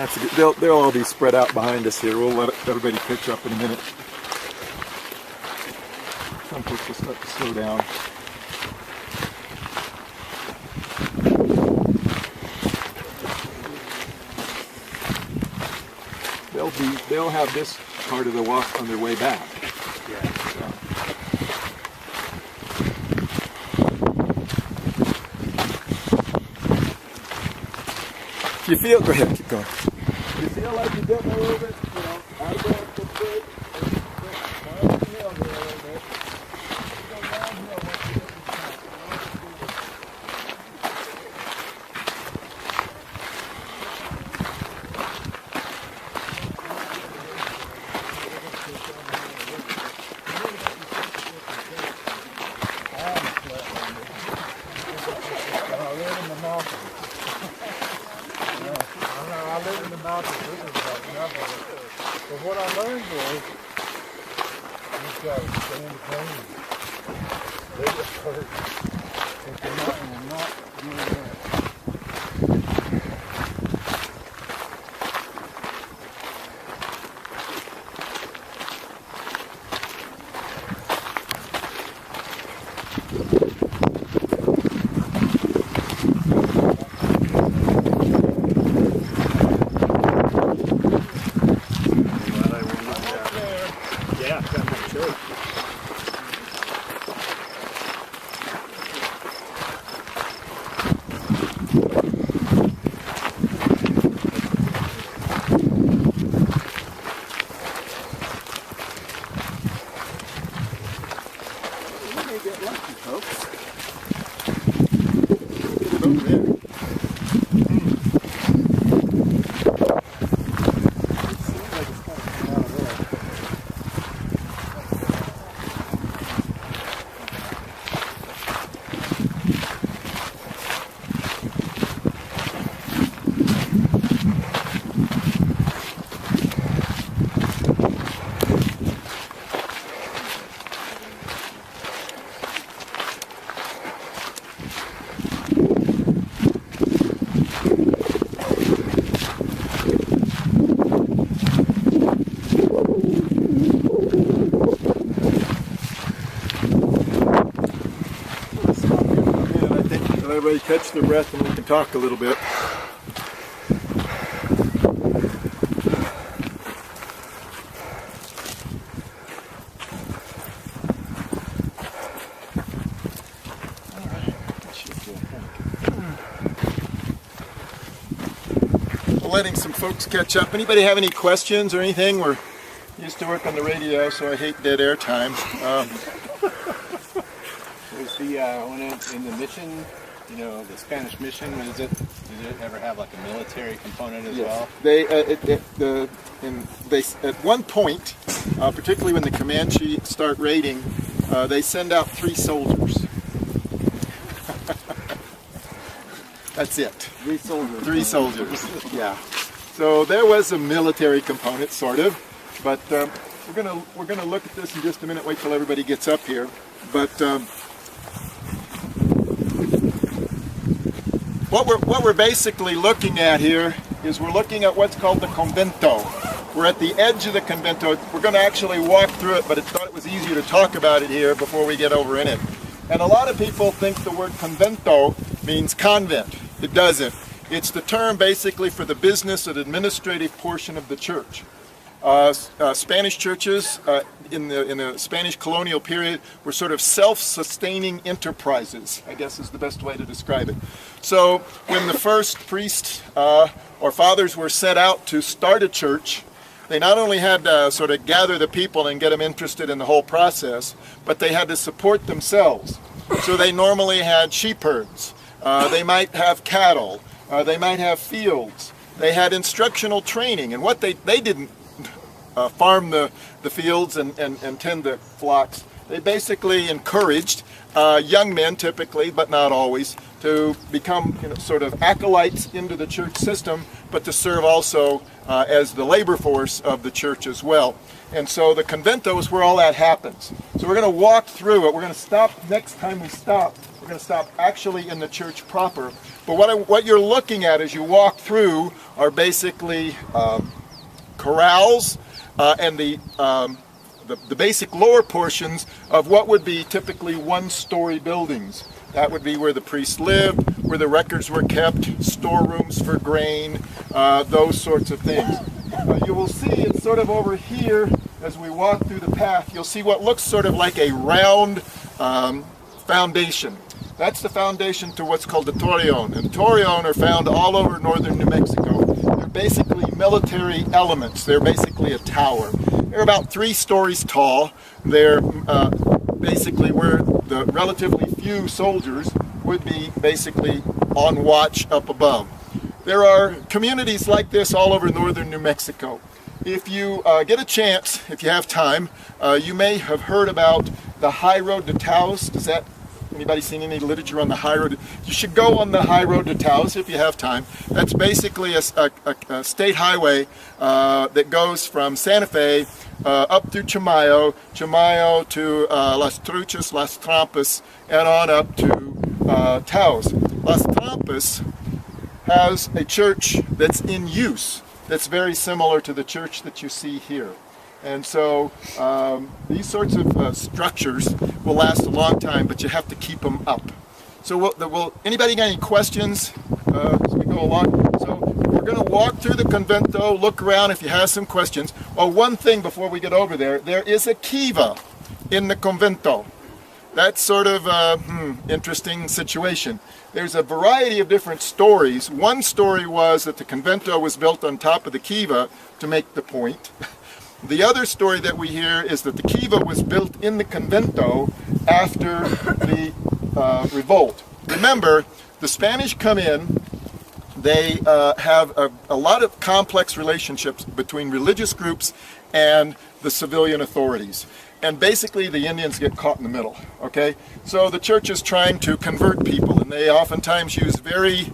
That's good. They'll all be spread out behind us here. We'll let everybody pitch up in a minute. Some folks will start to slow down. They'll have this part of the walk on their way back. Yeah. If you feel, go ahead, keep going. You feel like you're getting a little bit, out of the foot, and downhill here a little bit. Go downhill once you get to the top. I live in the mountains. I live in the mountains. This is about nothing. But what I learned was, you've got to stand clean. They get hurt. If you're not, you're not doing that. Get lucky, folks. Get over there. It seems like it's kind of coming out of there. Everybody catch their breath and we can talk a little bit. Letting some folks catch up. Anybody have any questions or anything? We're used to work on the radio, so I hate dead air time. Was the when in the mission, the Spanish mission, did it ever have like a military component as well? They at one point, particularly when the Comanche start raiding, they send out 3 soldiers. That's it. 3 soldiers. 3 soldiers. Yeah. So there was a military component, sort of, but we're gonna look at this in just a minute. Wait till everybody gets up here, but. What we're basically looking at here is we're looking at what's called the convento. We're at the edge of the convento. We're going to actually walk through it, but I thought it was easier to talk about it here before we get over in it. And a lot of people think the word convento means convent. It doesn't. It's the term basically for the business and administrative portion of the church. Spanish churches in the Spanish colonial period were sort of self-sustaining enterprises, I guess is the best way to describe it. So when the first priests or fathers were set out to start a church, they not only had to sort of gather the people and get them interested in the whole process, but they had to support themselves. So they normally had sheep herds, they might have cattle, they might have fields, they had instructional training, and what they didn't farm the fields and tend the flocks. They basically encouraged young men, typically, but not always, to become sort of acolytes into the church system, but to serve also as the labor force of the church as well. And so the convento is where all that happens. So we're going to walk through it. We're going to stop next time we stop We're going to stop actually in the church proper. But what you're looking at as you walk through are basically corrals and the basic lower portions of what would be typically one-story buildings. That would be where the priests lived, where the records were kept, storerooms for grain, those sorts of things. You will see it's sort of over here as we walk through the path. You'll see what looks sort of like a round foundation. That's the foundation to what's called the torreon. And torreon are found all over northern New Mexico. They're basically military elements. They're basically a tower. They're about 3 stories tall. They're basically where the relatively few soldiers would be basically on watch up above. There are communities like this all over northern New Mexico. If you get a chance, if you have time, you may have heard about the High Road to Taos. Anybody seen any literature on the High Road? You should go on the High Road to Taos if you have time. That's basically a state highway that goes from Santa Fe up through Chamayo to Las Truchas, Las Trampas, and on up to Taos. Las Trampas has a church that's in use that's very similar to the church that you see here. And so these sorts of structures will last a long time, but you have to keep them up. So anybody got any questions as we go along? So we're going to walk through the convento, look around if you have some questions. Oh, one thing before we get over there is a kiva in the convento. That's sort of an interesting situation. There's a variety of different stories. One story was that the convento was built on top of the kiva to make the point. The other story that we hear is that the kiva was built in the convento after the revolt. Remember, the Spanish come in, they have a lot of complex relationships between religious groups and the civilian authorities. And basically the Indians get caught in the middle, okay? So the church is trying to convert people, and they oftentimes use very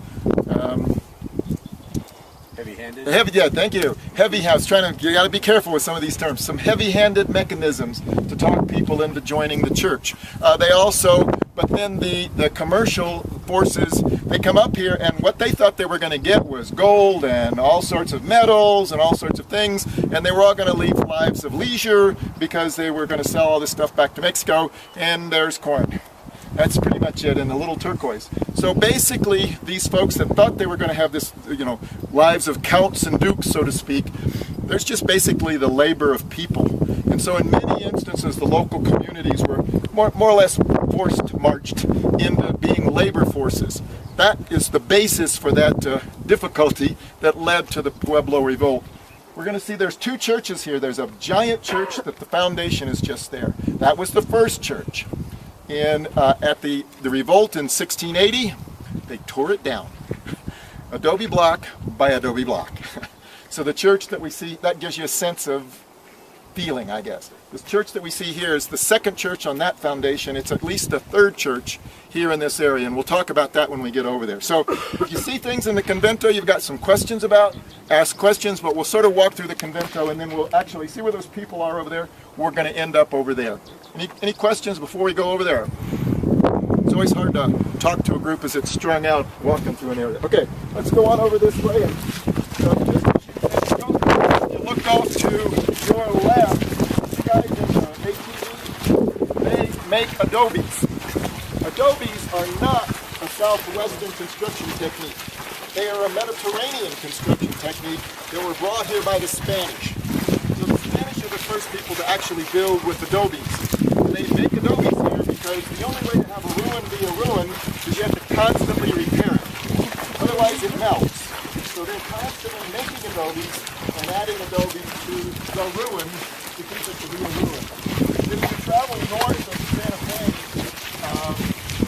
heavy-handed? Yeah, thank you. You got to be careful with some of these terms. Some heavy-handed mechanisms to talk people into joining the church. But then the commercial forces, they come up here, and what they thought they were going to get was gold and all sorts of metals and all sorts of things, and they were all going to lead lives of leisure because they were going to sell all this stuff back to Mexico, and there's corn. That's pretty much it, and a little turquoise. So basically, these folks that thought they were going to have this, lives of counts and dukes, so to speak, there's just basically the labor of people. And so in many instances, the local communities were more or less marched into being labor forces. That is the basis for that difficulty that led to the Pueblo Revolt. We're going to see there's 2 churches here. There's a giant church that the foundation is just there. That was the first church. At the revolt in 1680, they tore it down. Adobe block by adobe block. So the church that we see, that gives you a sense of feeling, I guess. This church that we see here is the second church on that foundation. It's at least the 3rd church here in this area, and we'll talk about that when we get over there. So if you see things in the convento you've got some questions about, ask questions, but we'll sort of walk through the convento, and then we'll actually see where those people are over there. We're going to end up over there. Any questions before we go over there? It's always hard to talk to a group as it's strung out walking through an area. Okay, let's go on over this way. So you look off to your left. These guys in the ATV, they make adobes. Adobes are not a southwestern construction technique. They are a Mediterranean construction technique that were brought here by the Spanish. So the Spanish are the first people to actually build with adobes. And they make adobes here because the only way to have a ruin be a ruin is you have to constantly repair it. Otherwise it melts. So they're constantly making adobes and adding adobes to the ruin to keep it to be a ruin. If you travel north of Santa Fe,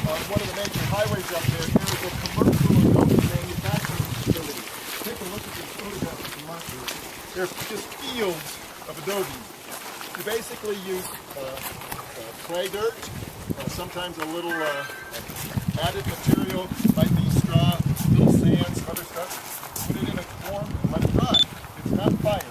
on one of the major highways up there, there is a commercial adobe manufacturing facility. Take a look at the photographs of the market. There's just fields of adobes. You basically use clay dirt, sometimes a little added material, might be straw, little sands, other stuff. Put it in a form and let it dry. It's not fire.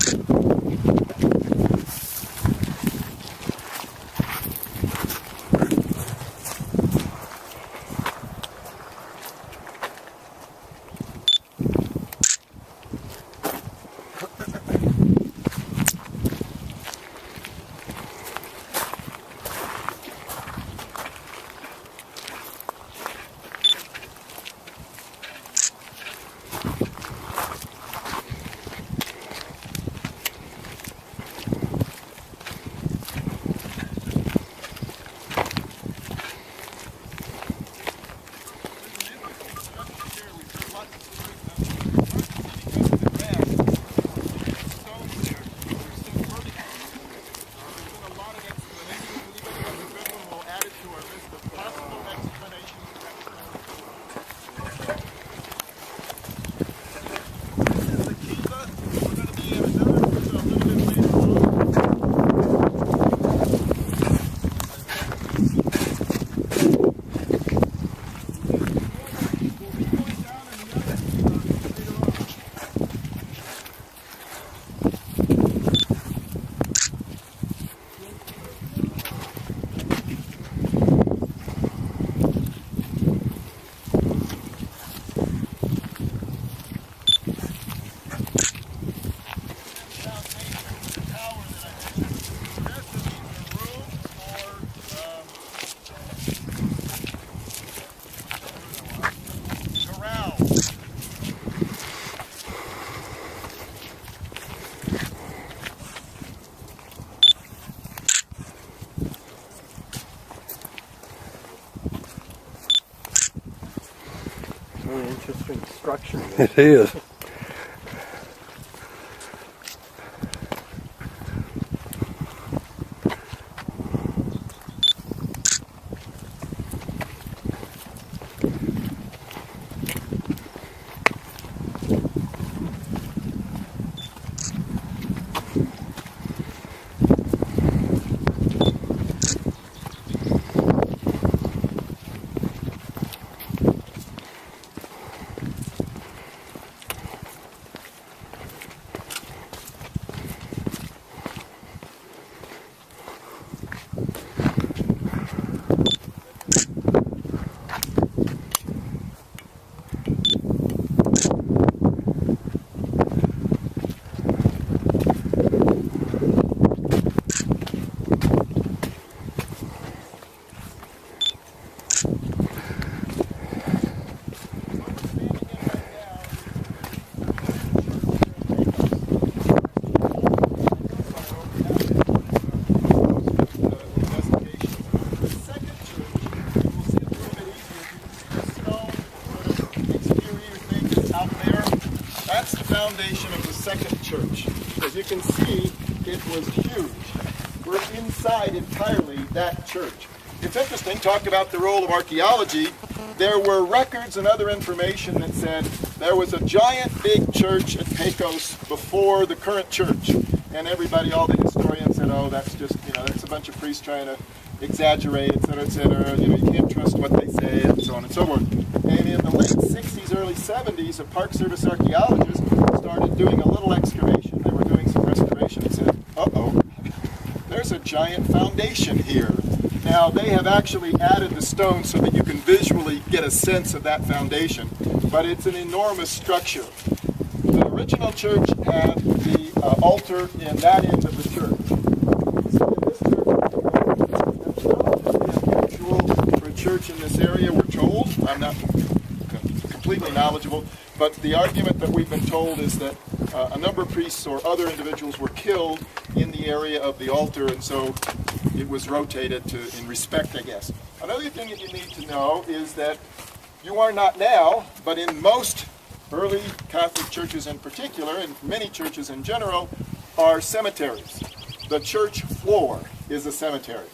interesting structure. It is. Foundation of the second church. As you can see, it was huge. We're inside entirely that church. It's interesting, talk about the role of archaeology. There were records and other information that said there was a giant big church at Pecos before the current church. And everybody, all the historians said, oh, that's just, that's a bunch of priests trying to exaggerate, et cetera, you can't trust what they say, and so on and so forth. And in the late 60s, early 70s, a Park Service archaeologist started doing a little excavation. They were doing some restoration and said, uh-oh, there's a giant foundation here. Now, they have actually added the stone so that you can visually get a sense of that foundation, but it's an enormous structure. The original church had the altar in that end of the church. For a church in this area, we're told, I'm not completely knowledgeable, but the argument that we've been told is that a number of priests or other individuals were killed in the area of the altar, and so it was rotated in respect, I guess. Another thing that you need to know is that you are not now, but in most early Catholic churches in particular, and many churches in general, are cemeteries. The church floor is a cemetery.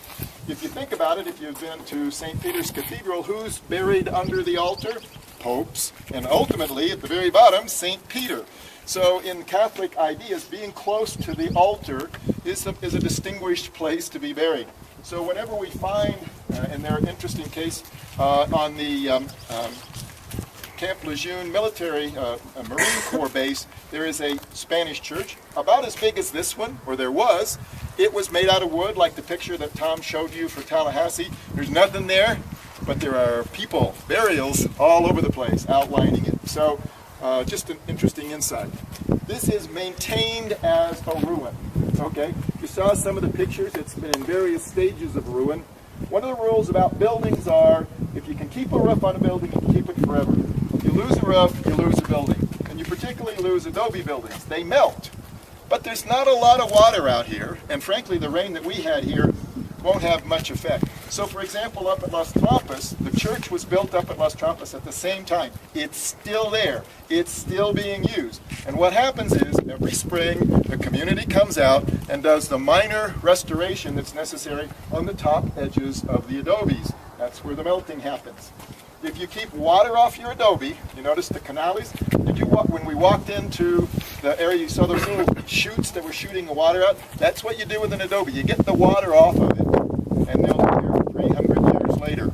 If you think about it, if you've been to St. Peter's Cathedral, who's buried under the altar? Popes, and ultimately, at the very bottom, St. Peter. So in Catholic ideas, being close to the altar is a distinguished place to be buried. So whenever we find, and there are interesting case on the Camp Lejeune military Marine Corps base, there is a Spanish church, about as big as this one, or there was. It was made out of wood, like the picture that Tom showed you for Tallahassee. There's nothing there, but there are people, burials, all over the place, outlining it. So, just an interesting insight. This is maintained as a ruin, okay? You saw some of the pictures. It's been in various stages of ruin. One of the rules about buildings are, if you can keep a roof on a building, you can keep it forever. If you lose a roof, you lose a building. And you particularly lose adobe buildings. They melt. But there's not a lot of water out here, and frankly, the rain that we had here won't have much effect. So for example, up at Las Trampas, the church was built up at Las Trampas at the same time. It's still there. It's still being used. And what happens is, every spring, the community comes out and does the minor restoration that's necessary on the top edges of the adobes. That's where the melting happens. If you keep water off your adobe, you notice the canales? When we walked into the area, you saw those little chutes that were shooting the water out? That's what you do with an adobe. You get the water off of it, and they'll be here 300 years later.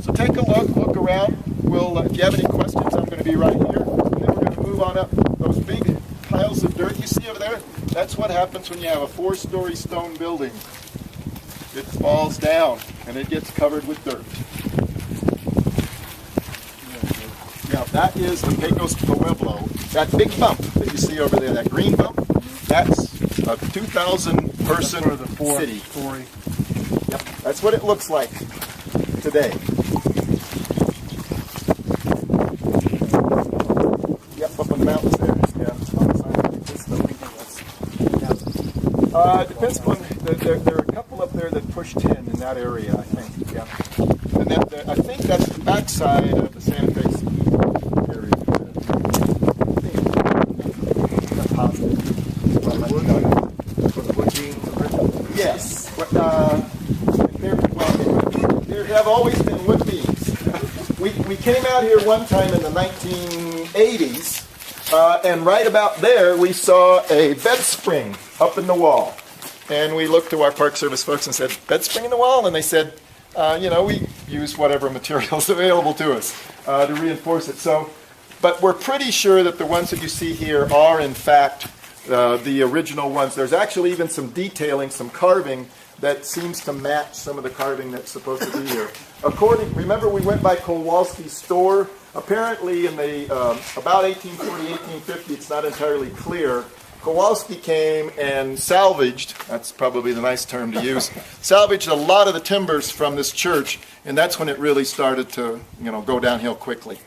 So take a look around. If you have any questions, I'm going to be right here. And then we're going to move on up. Those big piles of dirt you see over there, that's what happens when you have a 4-story stone building. It falls down, and it gets covered with dirt. Now that is the Pecos Pueblo. That big bump that you see over there, that green bump, that's a 2,000-person city. Yep, that's what it looks like today. Yep, up on the mountains there. Yeah, on the side of this building. Depends upon, there are a couple up there that push 10 in that area, I think. Yeah, and I think that's the backside of the Santa Fe area. have always been wood beams. We came out here one time in the 1980s, and right about there we saw a bed spring up in the wall. And we looked to our Park Service folks and said, bed spring in the wall? And they said, you know, we use whatever materials available to us to reinforce it. So, but we're pretty sure that the ones that you see here are in fact the original ones. There's actually even some detailing, some carving that seems to match some of the carving that's supposed to be here. Remember we went by Kowalski's store. Apparently in the about 1840, 1850, it's not entirely clear, Kowalski came and salvaged, that's probably the nice term to use, salvaged a lot of the timbers from this church, and that's when it really started to, you know, go downhill quickly.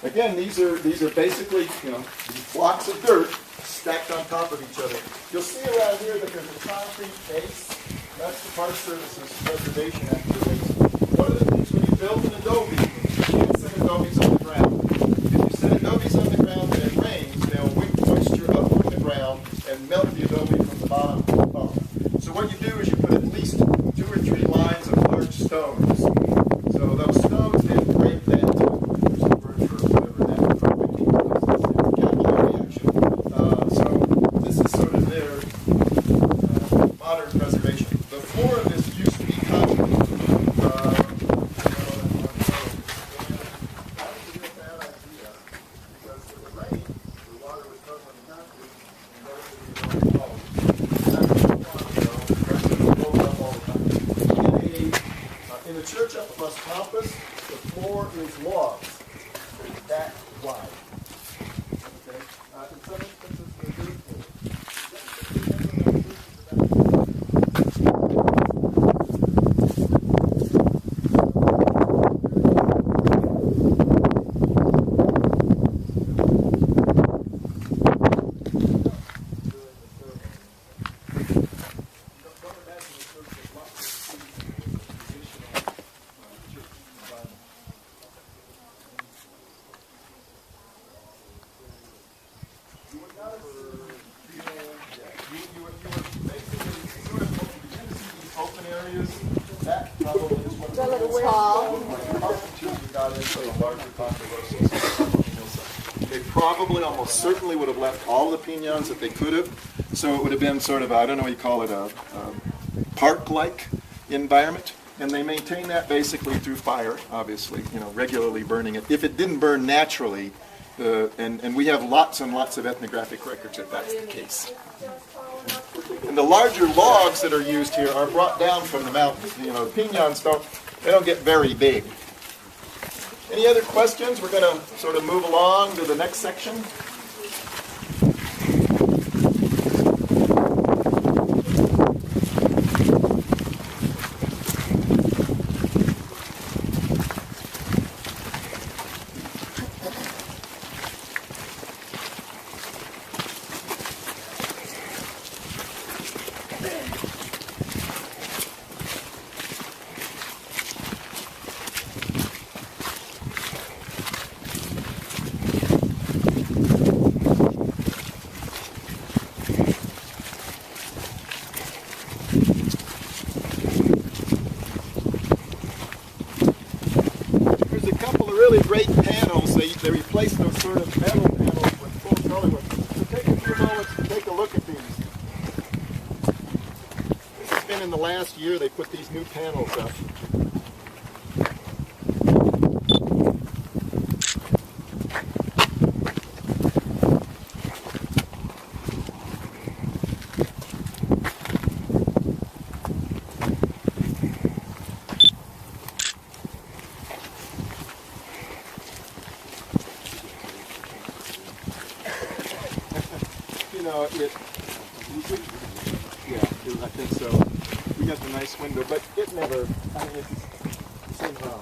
Again, these are basically, you know, these blocks of dirt stacked on top of each other. You'll see around here that there's a concrete base. That's the Park Service's Preservation Act base. One of the things when you build an adobe, you can't set adobes on the ground. If you set adobes on the ground and it rains, they'll wick moisture up from the ground and melt the adobe from the bottom up. So what you do is you put at least 2 or 3 lines of large stones. So those stones then break that. They probably almost certainly would have left all the piñons that they could have, so it would have been sort of, I don't know what you call it, a park-like environment, and they maintain that basically through fire, obviously, you know, regularly burning it. If it didn't burn naturally, and we have lots and lots of ethnographic records that that's the case. And the larger logs that are used here are brought down from the mountains. You know, the piñons don't get very big. Any other questions? We're going to sort of move along to the next section. Great panels, they replaced those sort of metal panels with full color ones. So take a few moments to take a look at these. This has been in the last year they put these new panels up. I think so. We got the nice window, but it never, I mean, it's somehow,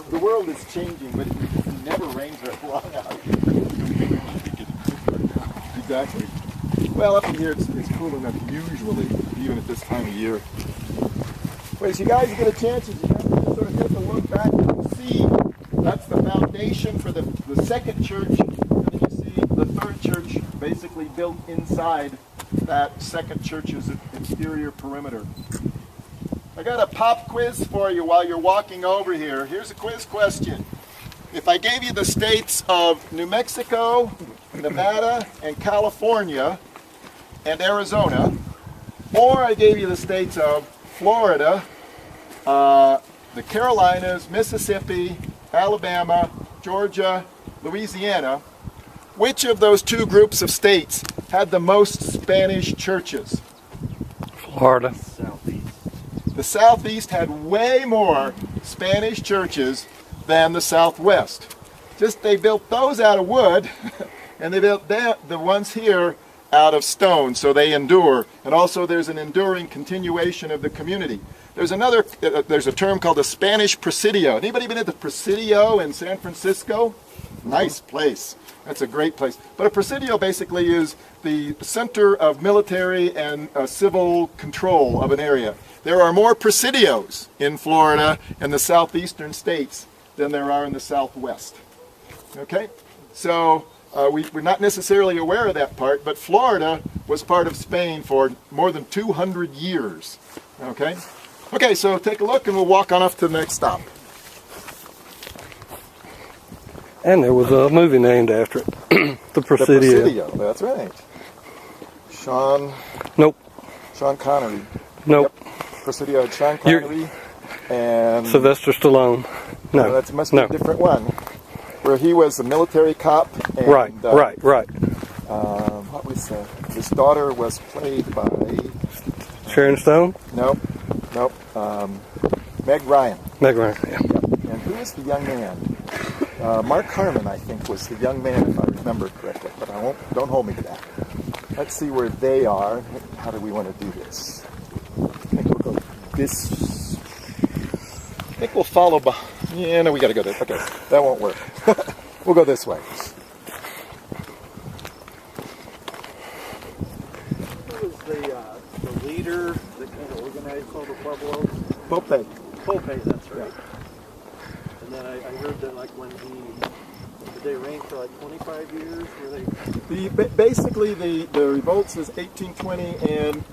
the world is changing, but it never rains very long out here. Exactly. Well, up in here it's cool enough usually, even at this time of year. Wait, so you guys get a chance, you have to sort of take a look back and see that's the foundation for the second church, and then you see the third church basically built inside that second church's exterior perimeter. I got a pop quiz for you while you're walking over here. Here's a quiz question. If I gave you the states of New Mexico, Nevada, and California, and Arizona, or I gave you the states of Florida, the Carolinas, Mississippi, Alabama, Georgia, Louisiana, which of those two groups of states had the most Spanish churches? Florida. Southeast. The Southeast had way more Spanish churches than the Southwest. Just they built those out of wood, and they built the ones here out of stone, so they endure. And also there's an enduring continuation of the community. There's another, there's a term called the Spanish Presidio. Anybody been at the Presidio in San Francisco? Nice place. That's a great place. But a Presidio basically is the center of military and civil control of an area. There are more Presidios in Florida and the southeastern states than there are in the Southwest. Okay? So we're not necessarily aware of that part, but Florida was part of Spain for more than 200 years. Okay? Okay, so take a look and we'll walk on off to the next stop. And there was a movie named after it. The Presidio. The Presidio, that's right. Sean Connery. Nope. Yep. Presidio had Sean Connery and Sylvester Stallone. No. That must be a different one. Where he was a military cop. And, right. What was his daughter was played by Sharon Stone? Nope. Meg Ryan. Meg Ryan, yeah. And who was the young man? Mark Harmon, I think, was the young man, if I remember correctly. But don't hold me to that. Let's see where they are. How do we want to do this? I think we'll go this. I think we'll follow behind. Yeah, no, we got to go this. Okay, that won't work. We'll go this way. Who was the leader that kind of organized all the pueblos? Pope. That's right. Yeah. And then I heard that like when did they reign for like 25 years? Basically the revolts is 1820, and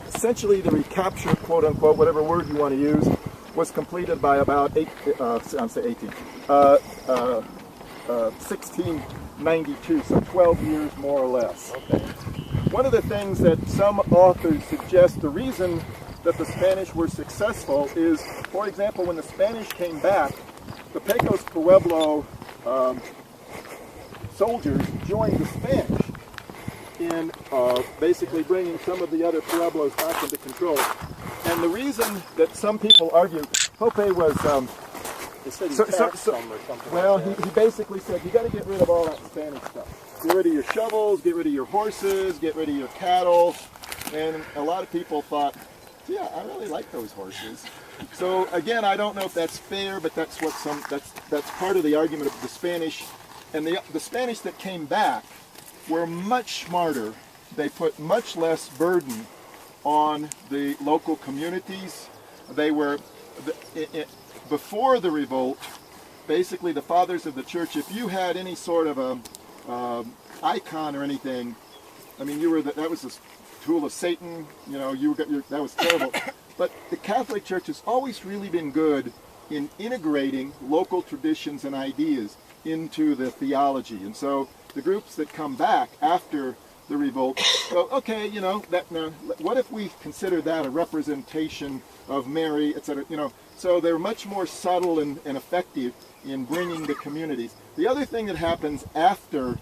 essentially the recapture, quote unquote, whatever word you want to use, was completed by about 1692, so 12 years more or less. Okay. One of the things that some authors suggest the reason that the Spanish were successful is, for example, when the Spanish came back, the Pecos Pueblo soldiers joined the Spanish in basically bringing some of the other Pueblos back into control. And the reason that some people argue, Pope was... they said he taxed them or something. Well, like that. he basically said, you got to get rid of all that Spanish stuff. Get rid of your shovels, get rid of your horses, get rid of your cattle. And a lot of people thought, yeah, I really like those horses. So again, I don't know if that's fair, but that's what that's part of the argument of the Spanish. And the Spanish that came back were much smarter. They put much less burden on the local communities. They were, before the revolt, basically the fathers of the church, if you had any sort of a icon or anything, I mean, that was a tool of Satan, you know, that was terrible. But the Catholic Church has always really been good in integrating local traditions and ideas into the theology. And so the groups that come back after the revolt go, okay, you know, what if we consider that a representation of Mary, etc., you know. So they're much more subtle and effective in bringing the communities. The other thing that happens after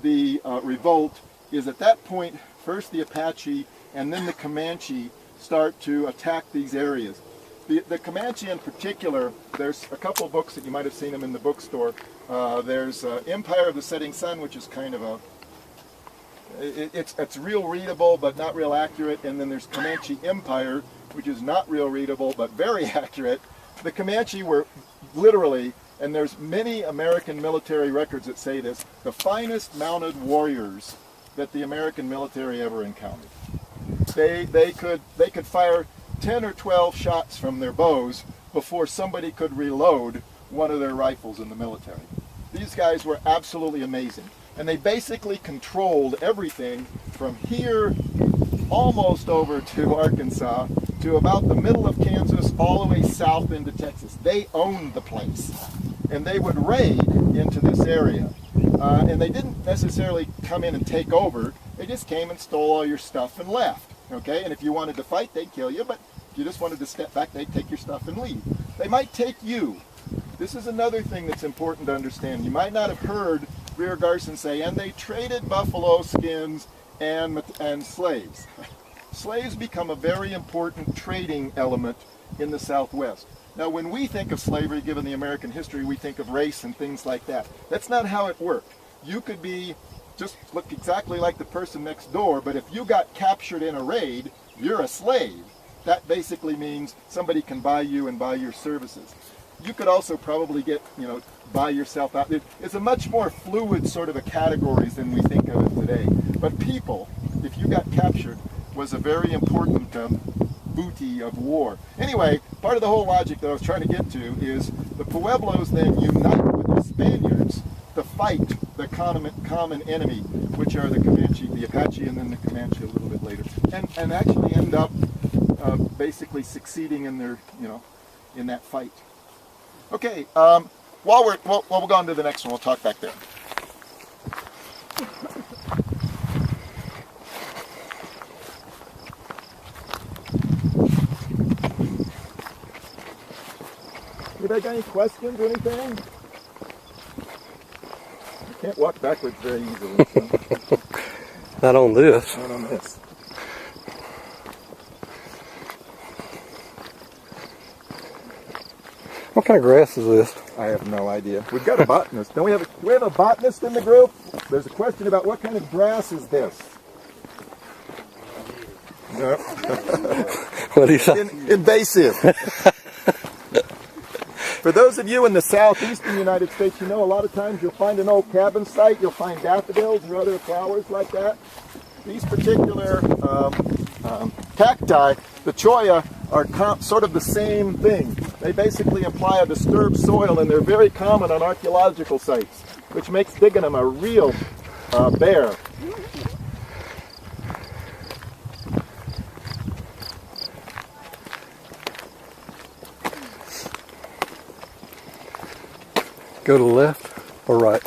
the revolt is at that point, first the Apache and then the Comanche start to attack these areas. The Comanche in particular, there's a couple of books that you might have seen them in the bookstore. There's Empire of the Setting Sun, which is kind of it's real readable but not real accurate, and then there's Comanche Empire, which is not real readable but very accurate. The Comanche were literally, and there's many American military records that say this, the finest mounted warriors that the American military ever encountered. They could fire 10 or 12 shots from their bows before somebody could reload one of their rifles in the military. These guys were absolutely amazing. And they basically controlled everything from here almost over to Arkansas, to about the middle of Kansas, all the way south into Texas. They owned the place, and they would raid into this area. And they didn't necessarily come in and take over. They just came and stole all your stuff and left. Okay, and if you wanted to fight, they'd kill you, but if you just wanted to step back, they'd take your stuff and leave. They might take you. This is another thing that's important to understand. You might not have heard Rear Garson say, and they traded buffalo skins and slaves. Slaves become a very important trading element in the Southwest. Now, when we think of slavery, given the American history, we think of race and things like that. That's not how it worked. You could be, just look exactly like the person next door, but if you got captured in a raid, you're a slave. That basically means somebody can buy you and buy your services. You could also probably get, buy yourself out. It's a much more fluid sort of a categories than we think of it today. But people, if you got captured, was a very important booty of war. Anyway, part of the whole logic that I was trying to get to is the Pueblos then unite with the Spaniards to fight the common enemy, which are the Comanche, the Apache, and then the Comanche a little bit later, and actually end up basically succeeding in their, in that fight. Okay, we'll go on to the next one. We'll talk back there. Anybody got any questions or anything? I can't walk backwards very easily. So. Not on this. Not on this. What kind of grass is this? I have no idea. We've got a botanist. Do we have a botanist in the group? There's a question about what kind of grass is this? No. What do you say? Invasive. For those of you in the southeastern United States, a lot of times you'll find an old cabin site, you'll find daffodils or other flowers like that. These particular cacti, the cholla, are sort of the same thing. They basically imply a disturbed soil, and they're very common on archaeological sites, which makes digging them a real bear. Go to the left or right?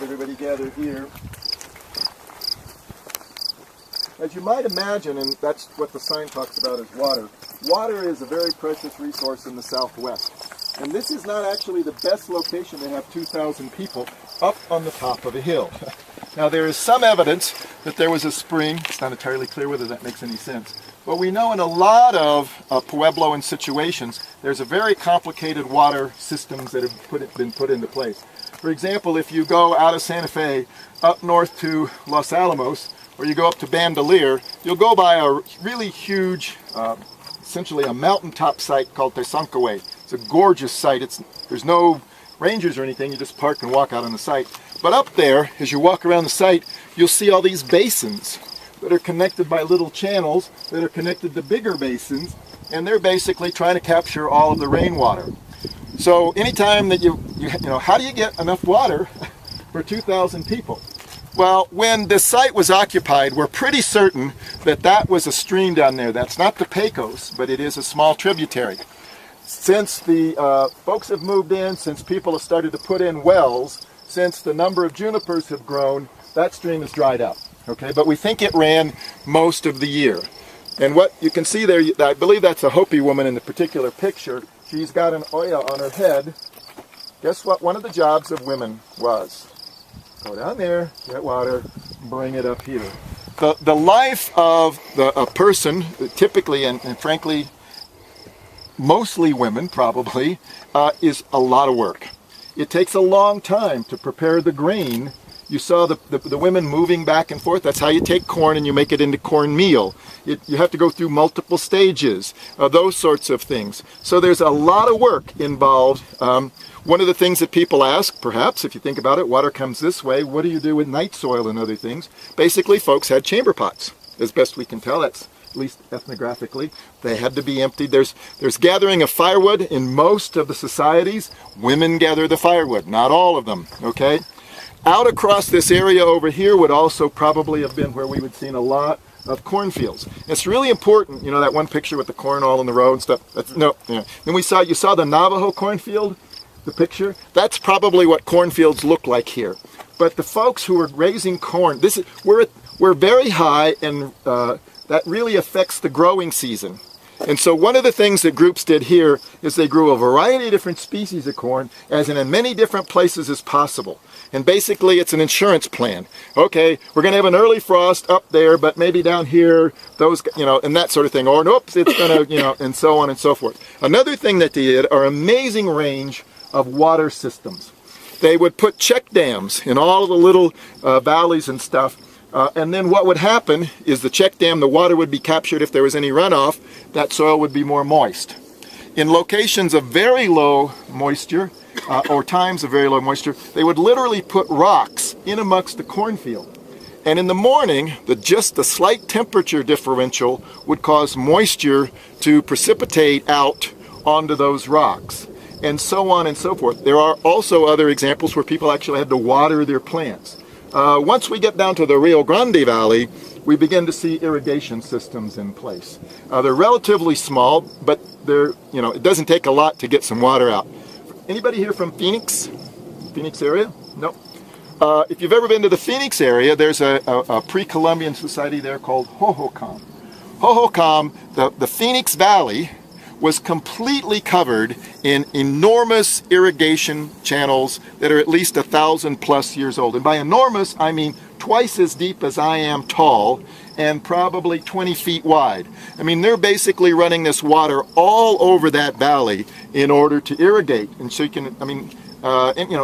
Everybody gathered here. As you might imagine, and that's what the sign talks about, is water. Water is a very precious resource in the Southwest. And this is not actually the best location to have 2,000 people up on the top of a hill. Now, there is some evidence that there was a spring. It's not entirely clear whether that makes any sense. But we know in a lot of Puebloan situations, there's a very complicated water systems that have been put into place. For example, if you go out of Santa Fe up north to Los Alamos, or you go up to Bandelier, you'll go by a really huge, essentially a mountaintop site called Tesancahue. It's a gorgeous site. There's no rangers or anything. You just park and walk out on the site. But up there, as you walk around the site, you'll see all these basins that are connected by little channels that are connected to bigger basins, and they're basically trying to capture all of the rainwater. So anytime that how do you get enough water for 2,000 people? Well, when this site was occupied, we're pretty certain that that was a stream down there. That's not the Pecos, but it is a small tributary. Since the folks have moved in, since people have started to put in wells, since the number of junipers have grown, that stream has dried up. Okay, but we think it ran most of the year. And what you can see there, I believe that's a Hopi woman in the particular picture. She's got an oya on her head. Guess what one of the jobs of women was? Go down there, get water, bring it up here. The life of a person, typically and frankly, mostly women probably, is a lot of work. It takes a long time to prepare the grain You saw the women moving back and forth. That's how you take corn and you make it into cornmeal. You have to go through multiple stages, those sorts of things. So there's a lot of work involved. One of the things that people ask, perhaps, if you think about it, water comes this way, what do you do with night soil and other things? Basically, folks had chamber pots, as best we can tell. That's at least ethnographically. They had to be emptied. There's gathering of firewood in most of the societies. Women gather the firewood, not all of them, okay? Out across this area over here would also probably have been where we would seen a lot of cornfields. It's really important, you know, that one picture with the corn all in the row and stuff. Then you saw the Navajo cornfield, the picture. That's probably what cornfields look like here. But the folks who are raising corn, we're very high, and that really affects the growing season. And so one of the things that groups did here is they grew a variety of different species of corn, as in many different places as possible. And basically it's an insurance plan. Okay, we're going to have an early frost up there, but maybe down here, those, you know, and that sort of thing. Or, oops, it's going to, you know, and so on and so forth. Another thing that they did are amazing range of water systems. They would put check dams in all of the little valleys and stuff. And then what would happen is the check dam, the water would be captured if there was any runoff. That soil would be more moist. In locations of very low moisture, or times of very low moisture, they would literally put rocks in amongst the cornfield. And in the morning, just the slight temperature differential would cause moisture to precipitate out onto those rocks, and so on and so forth. There are also other examples where people actually had to water their plants. Once we get down to the Rio Grande Valley, we begin to see irrigation systems in place. They're relatively small, but it doesn't take a lot to get some water out. Anybody here from Phoenix? Phoenix area? No. If you've ever been to the Phoenix area, there's a pre-Columbian society there called Hohokam. Hohokam, the Phoenix Valley, was completely covered in enormous irrigation channels that are at least 1,000+ years old. And by enormous, I mean twice as deep as I am tall and probably 20 feet wide. I mean, they're basically running this water all over that valley in order to irrigate. And so you can,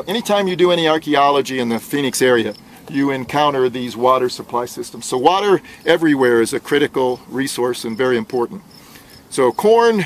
anytime you do any archaeology in the Phoenix area, you encounter these water supply systems. So water everywhere is a critical resource and very important. So corn,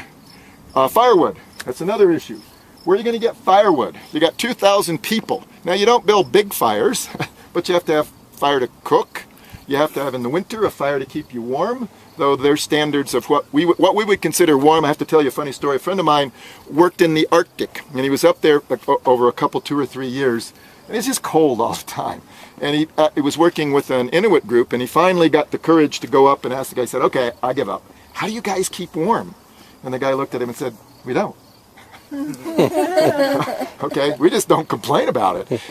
firewood, that's another issue. Where are you going to get firewood? You got 2,000 people. Now you don't build big fires, but you have to have fire to cook. You have to have in the winter a fire to keep you warm, though there's standards of what we would consider warm. I have to tell you a funny story. A friend of mine worked in the Arctic, and he was up there over a couple, 2 or 3 years, and it's just cold all the time. And he was working with an Inuit group, and he finally got the courage to go up and ask the guy, said, okay, I give up. How do you guys keep warm? And the guy looked at him and said, we don't. Okay, we just don't complain about it.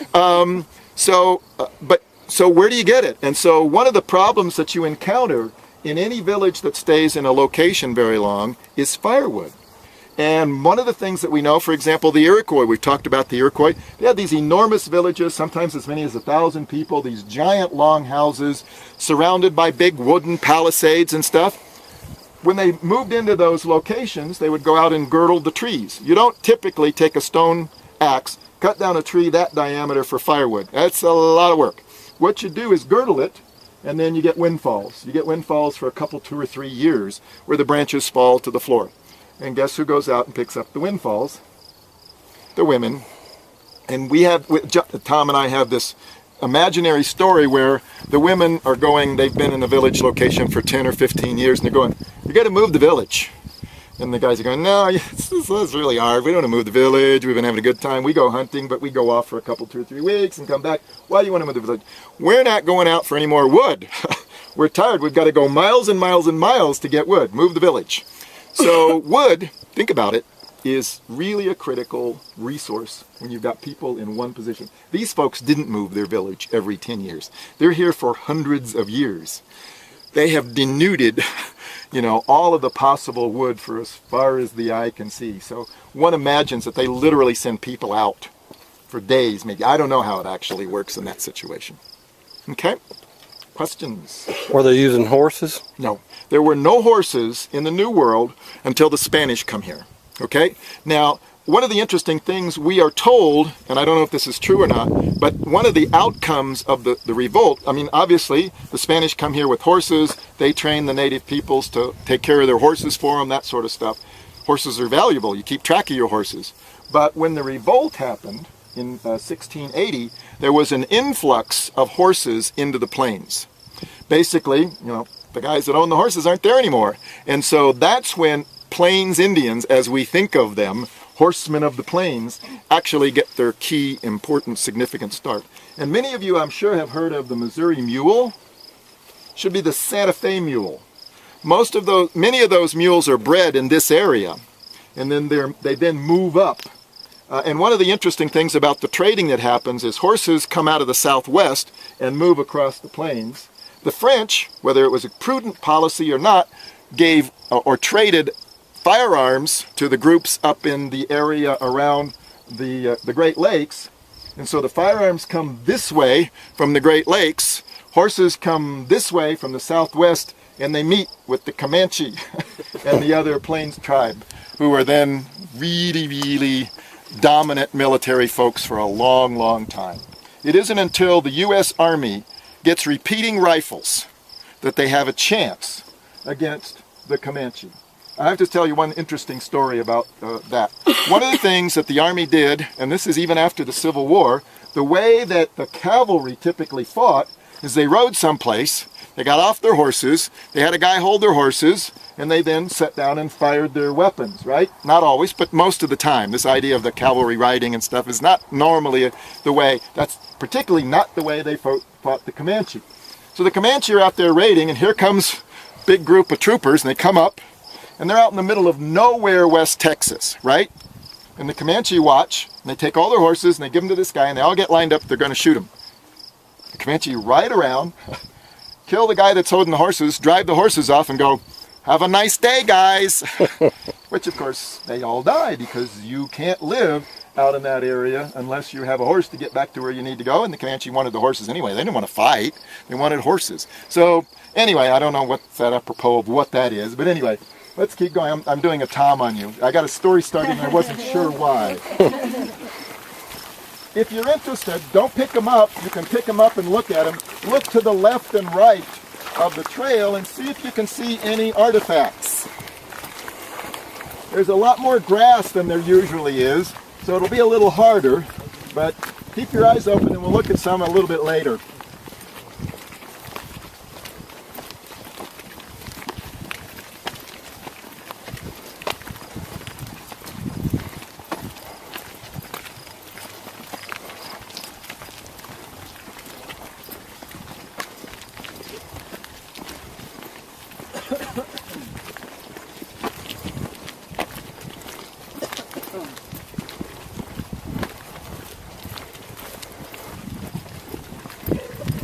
So where do you get it? And so one of the problems that you encounter in any village that stays in a location very long is firewood. And one of the things that we know, for example, the Iroquois, we've talked about the Iroquois, they had these enormous villages, sometimes as many as 1,000 people, these giant long houses surrounded by big wooden palisades and stuff. When they moved into those locations, they would go out and girdle the trees. You don't typically take a stone axe, cut down a tree that diameter for firewood. That's a lot of work. What you do is girdle it, and then you get windfalls. You get windfalls for a couple, 2 or 3 years, where the branches fall to the floor. And guess who goes out and picks up the windfalls? The women. And Tom and I have this imaginary story where the women are going, they've been in a village location for 10 or 15 years, and they're going, you got to move the village. And the guys are going, no, it's really hard. We don't want to move the village. We've been having a good time. We go hunting, but we go off for a couple, 2 or 3 weeks and come back. Why do you want to move the village? We're not going out for any more wood. We're tired. We've got to go miles and miles and miles to get wood. Move the village. So wood, think about it, is really a critical resource when you've got people in one position. These folks didn't move their village every 10 years. They're here for hundreds of years. They have denuded, all of the possible wood for as far as the eye can see. So one imagines that they literally send people out for days, maybe. I don't know how it actually works in that situation. Okay? Questions? Were they using horses? No. There were no horses in the New World until the Spanish come here. Okay? Now, one of the interesting things we are told, and I don't know if this is true or not, but one of the outcomes of the revolt, I mean, obviously, the Spanish come here with horses. They train the native peoples to take care of their horses for them, that sort of stuff. Horses are valuable. You keep track of your horses. But when the revolt happened in 1680, there was an influx of horses into the plains. Basically, you know, the guys that own the horses aren't there anymore. And so that's when Plains Indians, as we think of them, horsemen of the plains, actually get their key, important, significant start. And many of you, I'm sure, have heard of the Missouri mule. Should be the Santa Fe mule. Many of those mules are bred in this area, and then they then move up. And one of the interesting things about the trading that happens is horses come out of the southwest and move across the plains. The French, whether it was a prudent policy or not, gave or traded firearms to the groups up in the area around the Great Lakes. And so the firearms come this way from the Great Lakes, horses come this way from the southwest, and they meet with the Comanche and the other Plains tribe, who are then really, really dominant military folks for a long, long time. It isn't until the U.S. Army gets repeating rifles that they have a chance against the Comanche. I have to tell you one interesting story about that. One of the things that the Army did, and this is even after the Civil War, the way that the cavalry typically fought is they rode someplace, they got off their horses, they had a guy hold their horses, and they then sat down and fired their weapons, right? Not always, but most of the time. This idea of the cavalry riding and stuff is not normally the way, that's particularly not the way they fought the Comanche. So the Comanche are out there raiding, and here comes a big group of troopers, and they come up, and they're out in the middle of nowhere, West Texas, right? And the Comanche watch, and they take all their horses, and they give them to this guy, and they all get lined up, they're going to shoot him. The Comanche ride around, kill the guy that's holding the horses, drive the horses off, and go, "Have a nice day, guys." Which, of course, they all die, because you can't live out in that area unless you have a horse to get back to where you need to go. And the Comanche wanted the horses anyway. They didn't want to fight. They wanted horses. So, anyway, I don't know what's that apropos of what that is. But anyway, let's keep going. I'm doing a Tom on you. I got a story started and I wasn't sure why. If you're interested, don't pick them up. You can pick them up and look at them. Look to the left and right of the trail and see if you can see any artifacts. There's a lot more grass than there usually is, so it'll be a little harder, but keep your eyes open and we'll look at some a little bit later.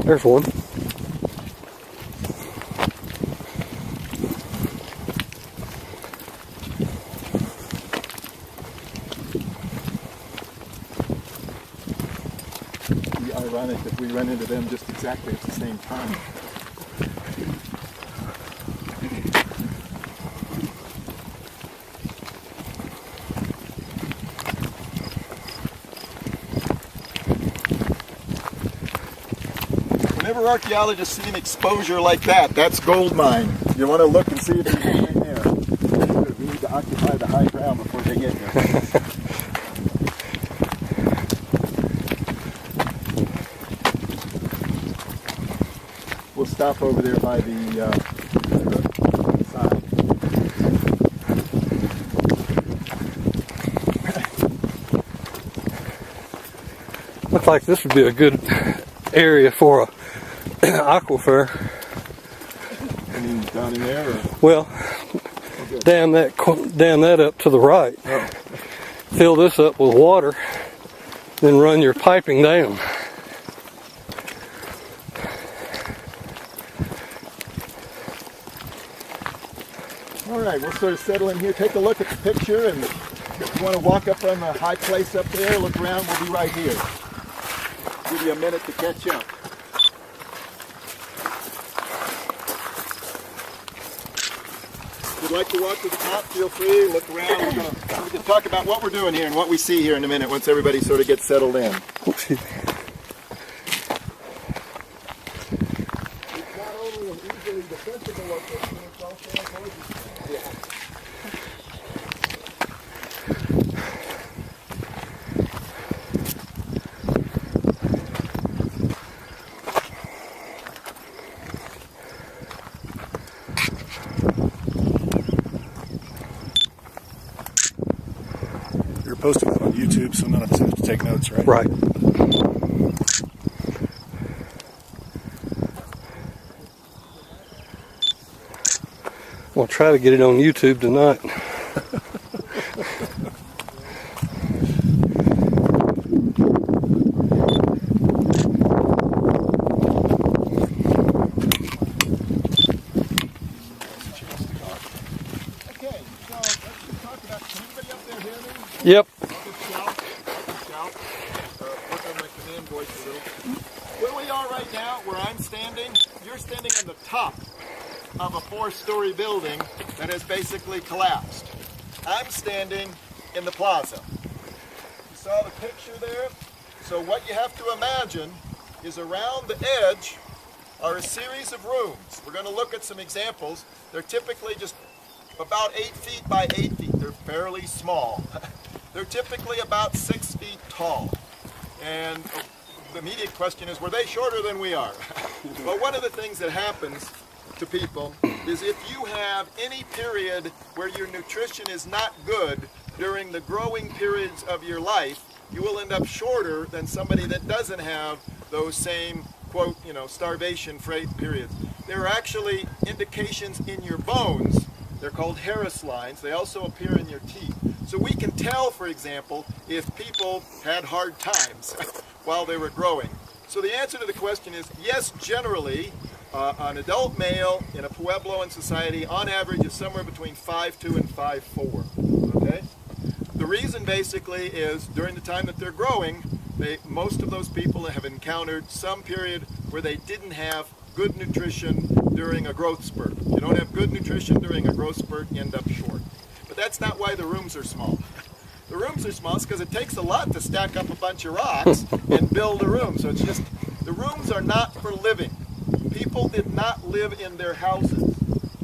There's one. It'd be ironic if we run into them just exactly at the same time. Whenever archaeologists see an exposure like that, that's gold mine. You want to look and see if there's anything there. We need to occupy the high ground before they get here. We'll stop over there by the side. Looks like this would be a good area for a aquifer. I mean, down in there? Or? Well, dam that up to the right. Oh. Fill this up with water, then run your piping down. All right, we'll sort of settle in here. Take a look at the picture, and if you want to walk up on the high place up there, look around, we'll be right here. Give you a minute to catch up. Good like to walk to the top, feel free, look around. We can talk about what we're doing here and what we see here in a minute once everybody sort of gets settled in. It's not only an easily defensible location, it's also a noisy. Yeah. You're posting that on YouTube, so none of us have to take notes, right? Right. We'll try to get it on YouTube tonight. Okay, so let's just talk about, can anybody up there hear me? Yep. I'll just shout. Work on my command voice a little. Where we are right now, where I'm standing, you're standing on the top of a 4-story building that has basically collapsed. I'm standing in the plaza. You saw the picture there? So what you have to imagine is around the edge are a series of rooms. We're going to look at some examples. They're typically just about 8 feet by 8 feet. They're fairly small. They're typically about 6 feet tall. And the immediate question is, were they shorter than we are? But one of the things that happens to people is if you have any period where your nutrition is not good during the growing periods of your life, you will end up shorter than somebody that doesn't have those same, quote, starvation freight periods. There are actually indications in your bones. They're called Harris lines. They also appear in your teeth. So we can tell, for example, if people had hard times while they were growing. So the answer to the question is yes, generally, an adult male in a Puebloan society on average is somewhere between 5'2" and 5'4". Okay? The reason basically is during the time that they're growing, most of those people have encountered some period where they didn't have good nutrition during a growth spurt. If you don't have good nutrition during a growth spurt, you end up short. But that's not why the rooms are small. The rooms are small because it takes a lot to stack up a bunch of rocks and build a room. So it's just, the rooms are not for living. People did not live in their houses.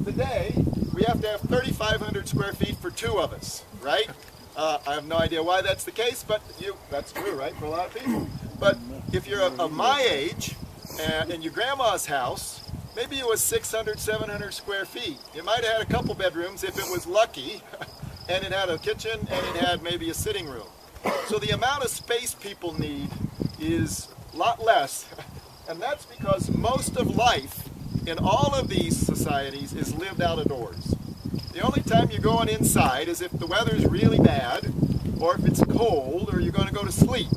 Today, we have to have 3,500 square feet for 2 of us, right? I have no idea why that's the case, but that's true, right, for a lot of people. But if you're of my age, in your grandma's house, maybe it was 600, 700 square feet. You might have had a couple bedrooms if it was lucky, and it had a kitchen, and it had maybe a sitting room. So the amount of space people need is a lot less, and that's because most of life in all of these societies is lived out of doors. The only time you're going inside is if the weather's really bad, or if it's cold, or you're going to go to sleep,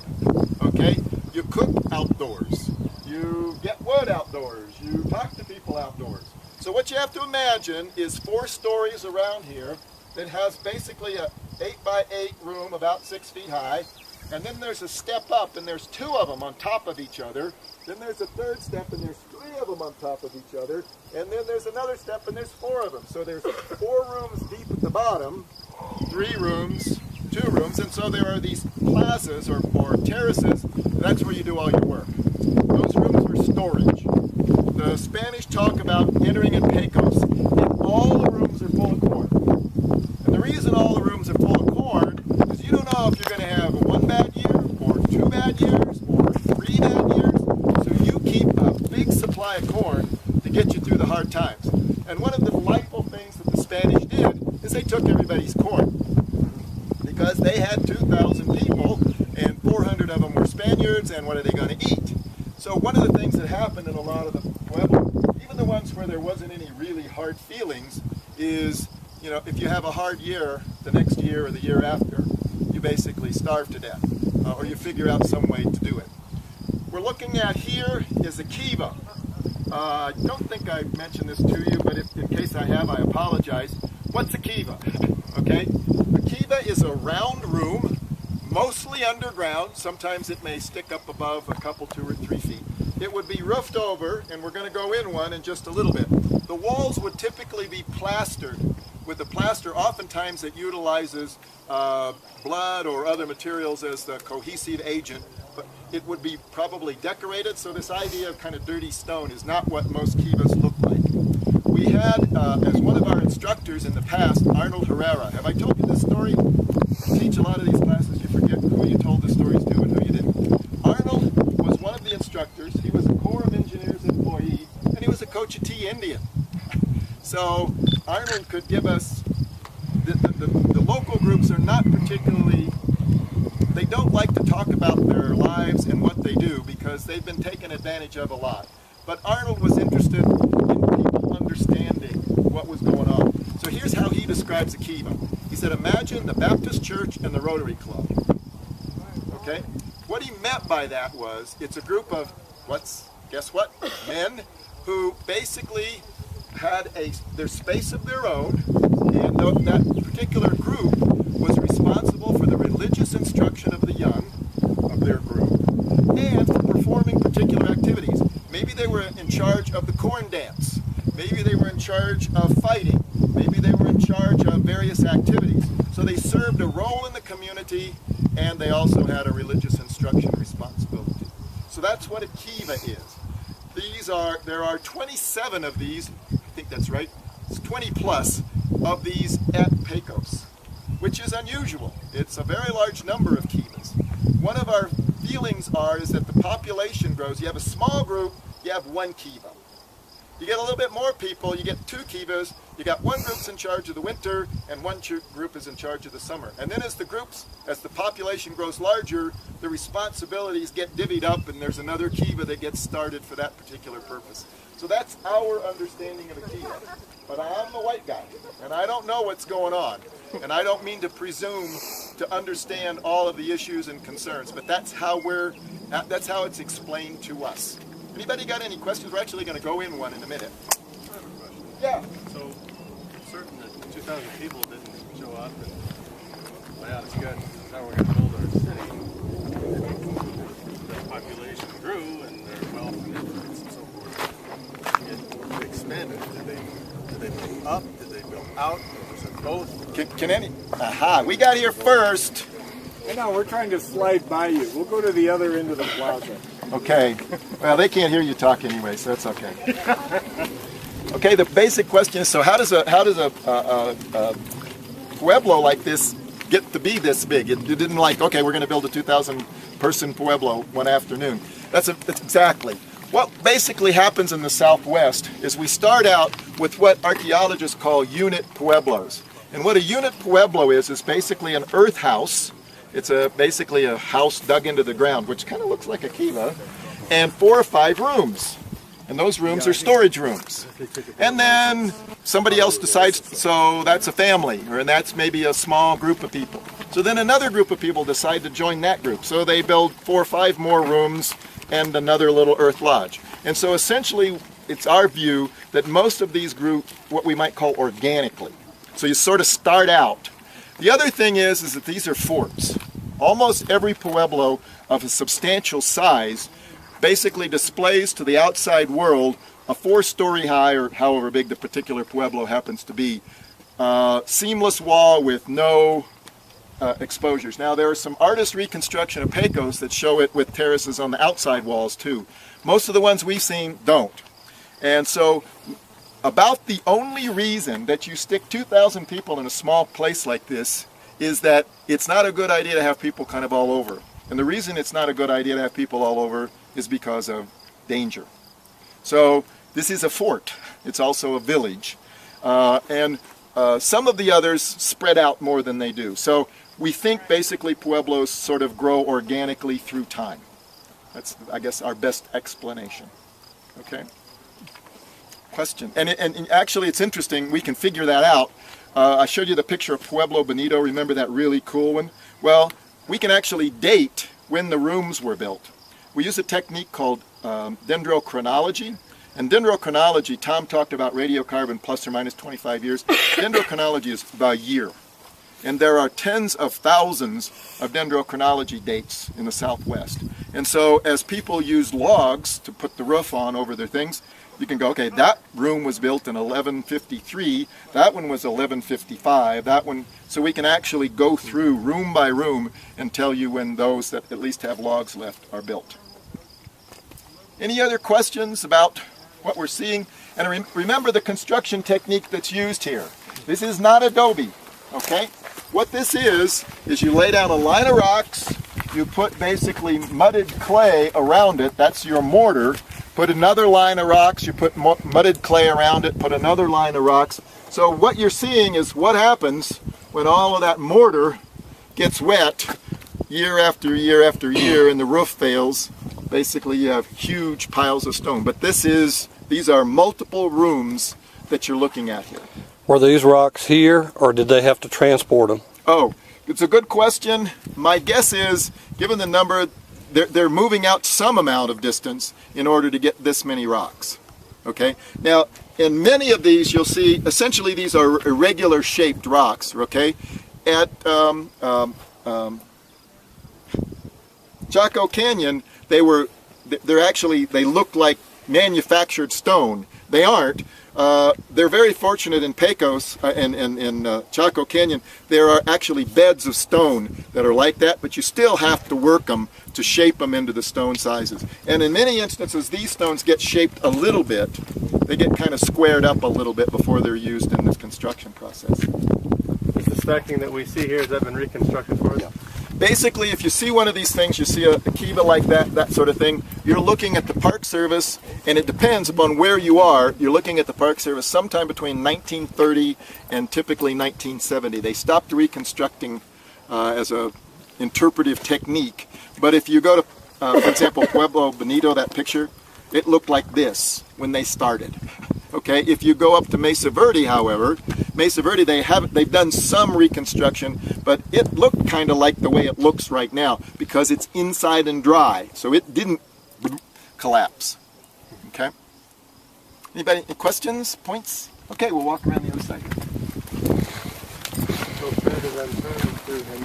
okay? You cook outdoors. You get wood outdoors. You talk to people outdoors. So what you have to imagine is 4 stories around here that has basically a 8 by 8 room about 6 feet high. And then there's a step up, and there's 2 of them on top of each other. Then there's a 3rd step, and there's 3 of them on top of each other. And then there's another step, and there's 4 of them. So there's 4 rooms deep at the bottom, 3 rooms, 2 rooms. And so there are these plazas or terraces. That's where you do all your work. Those rooms are storage. The Spanish talk about entering in Pecos, and all the rooms are full of corn. And the reason all the rooms are full of corn is you don't know if you're going to have 1 bad year, or 2 bad years, or 3 bad years. So you keep a big supply of corn to get you through the hard times. And one of the delightful things that the Spanish did is they took everybody's corn. Because they had 2,000 people, and 400 of them were Spaniards, and what are they going to eat? So one of the things that happened in a lot of the Pueblo, even the ones where there wasn't any really hard feelings, is, if you have a hard year, the next year or the year after, you basically starve to death, or you figure out some way to do it. We're looking at here is a kiva. I don't think I mentioned this to you, but in case I have, I apologize. What's a kiva? Okay, a kiva is a round room, mostly underground. Sometimes it may stick up above a couple, 2 or 3 feet. It would be roofed over, and we're going to go in one in just a little bit. The walls would typically be plastered with the plaster, oftentimes it utilizes blood or other materials as the cohesive agent, but it would be probably decorated, so this idea of kind of dirty stone is not what most kivas look like. We had, as one of our instructors in the past, Arnold Herrera. Have I told you this story? I teach a lot of these classes, you forget who you told the stories to and who you didn't. Arnold was one of the instructors. He was a Corps of Engineers employee, and he was a Cochiti Indian. So Arnold could give us, the local groups are not particularly, they don't like to talk about their lives and what they do because they've been taken advantage of a lot. But Arnold was interested in people understanding what was going on. So here's how he describes a kiva. He said, imagine the Baptist Church and the Rotary Club. Okay? What he meant by that was, it's a group of, guess what? Men who basically had their space of their own, and that particular group was responsible for the religious instruction of the young of their group and for performing particular activities. Maybe they were in charge of the corn dance. Maybe they were in charge of fighting. Maybe they were in charge of various activities. So they served a role in the community, and they also had a religious instruction responsibility. So that's what a kiva is. There are 27 of these, I think that's right, it's 20 plus of these at Pecos, which is unusual. It's a very large number of kivas. One of our feelings is that the population grows. You have a small group, you have one kiva. You get a little bit more people, you get two kivas. You got one group's in charge of the winter and one group is in charge of the summer. And then as the population grows larger, the responsibilities get divvied up and there's another kiva that gets started for that particular purpose. So that's our understanding of a kiva. But I'm a white guy and I don't know what's going on. And I don't mean to presume to understand all of the issues and concerns, but that's how it's explained to us. Anybody got any questions? We're actually going to go in one in a minute. I have a question. Yeah. So, certain that 2,000 people didn't show up and lay out a sketch of how we're going to build our city. The population grew and their wealth and influence and so forth. It expanded. Did they build up? Did they build out? Or was it both? Aha, we got here first. I know, we're trying to slide by you. We'll go to the other end of the plaza. Okay. Well, they can't hear you talk anyway, so that's okay. Okay, the basic question is, so how does a pueblo like this get to be this big? It didn't like, okay, we're going to build a 2,000 person pueblo one afternoon. That's exactly. What basically happens in the Southwest is we start out with what archaeologists call unit pueblos. And what a unit pueblo is basically an earth house. It's basically a house dug into the ground, which kind of looks like a kiva, and 4 or 5 rooms. And those rooms are storage rooms. And then somebody else decides, so that's a family, or that's maybe a small group of people. So then another group of people decide to join that group. So they build 4 or 5 more rooms and another little earth lodge. And so essentially, it's our view that most of these grew what we might call organically. So you sort of start out. The other thing is that these are forts. Almost every pueblo of a substantial size basically displays to the outside world a 4-story high, or however big the particular pueblo happens to be, seamless wall with no exposures. Now there are some artist reconstruction of Pecos that show it with terraces on the outside walls too. Most of the ones we've seen don't. And so about the only reason that you stick 2,000 people in a small place like this is that it's not a good idea to have people kind of all over. And the reason it's not a good idea to have people all over is because of danger. So this is a fort. It's also a village. And some of the others spread out more than they do. So we think basically pueblos sort of grow organically through time. That's, I guess, our best explanation. Okay? Question. And actually it's interesting, we can figure that out. I showed you the picture of Pueblo Bonito. Remember that really cool one? Well, we can actually date when the rooms were built. We use a technique called dendrochronology. And dendrochronology, Tom talked about radiocarbon plus or minus 25 years. Dendrochronology is about a year. And there are tens of thousands of dendrochronology dates in the Southwest. And so as people use logs to put the roof on over their things, you can go, okay, that room was built in 1153, that one was 1155, that one, so we can actually go through room by room and tell you when those that at least have logs left are built. Any other questions about what we're seeing? And remember the construction technique that's used here. This is not adobe, okay? What this is you lay down a line of rocks, you put basically mudded clay around it, that's your mortar, put another line of rocks, you put mudded clay around it, put another line of rocks. So what you're seeing is what happens when all of that mortar gets wet year after year after year and the roof fails. Basically you have huge piles of stone. But these are multiple rooms that you're looking at here. Were these rocks here, or did they have to transport them? Oh, it's a good question. My guess is, given the number, they're moving out some amount of distance in order to get this many rocks. Okay? Now, in many of these, you'll see, essentially these are irregular shaped rocks, okay? At Chaco Canyon, they look like manufactured stone. They aren't. They're very fortunate in Pecos, in Chaco Canyon, there are actually beds of stone that are like that, but you still have to work them to shape them into the stone sizes. And in many instances, these stones get shaped a little bit. They get kind of squared up a little bit before they're used in this construction process. Is the stacking that we see here, has that been reconstructed for us? Yeah. Basically, if you see one of these things, you see a kiva like that sort of thing, you're looking at the Park Service, and it depends upon where you are. You're looking at the Park Service sometime between 1930 and typically 1970. They stopped reconstructing as a interpretive technique. But if you go to, for example, Pueblo Bonito, that picture, it looked like this when they started. Okay, if you go up to Mesa Verde, however, Mesa Verde, they've done some reconstruction, but it looked kind of like the way it looks right now because it's inside and dry, so it didn't collapse. Okay. Anybody? Any questions? Points? Okay, we'll walk around the other side. So rather than turning through and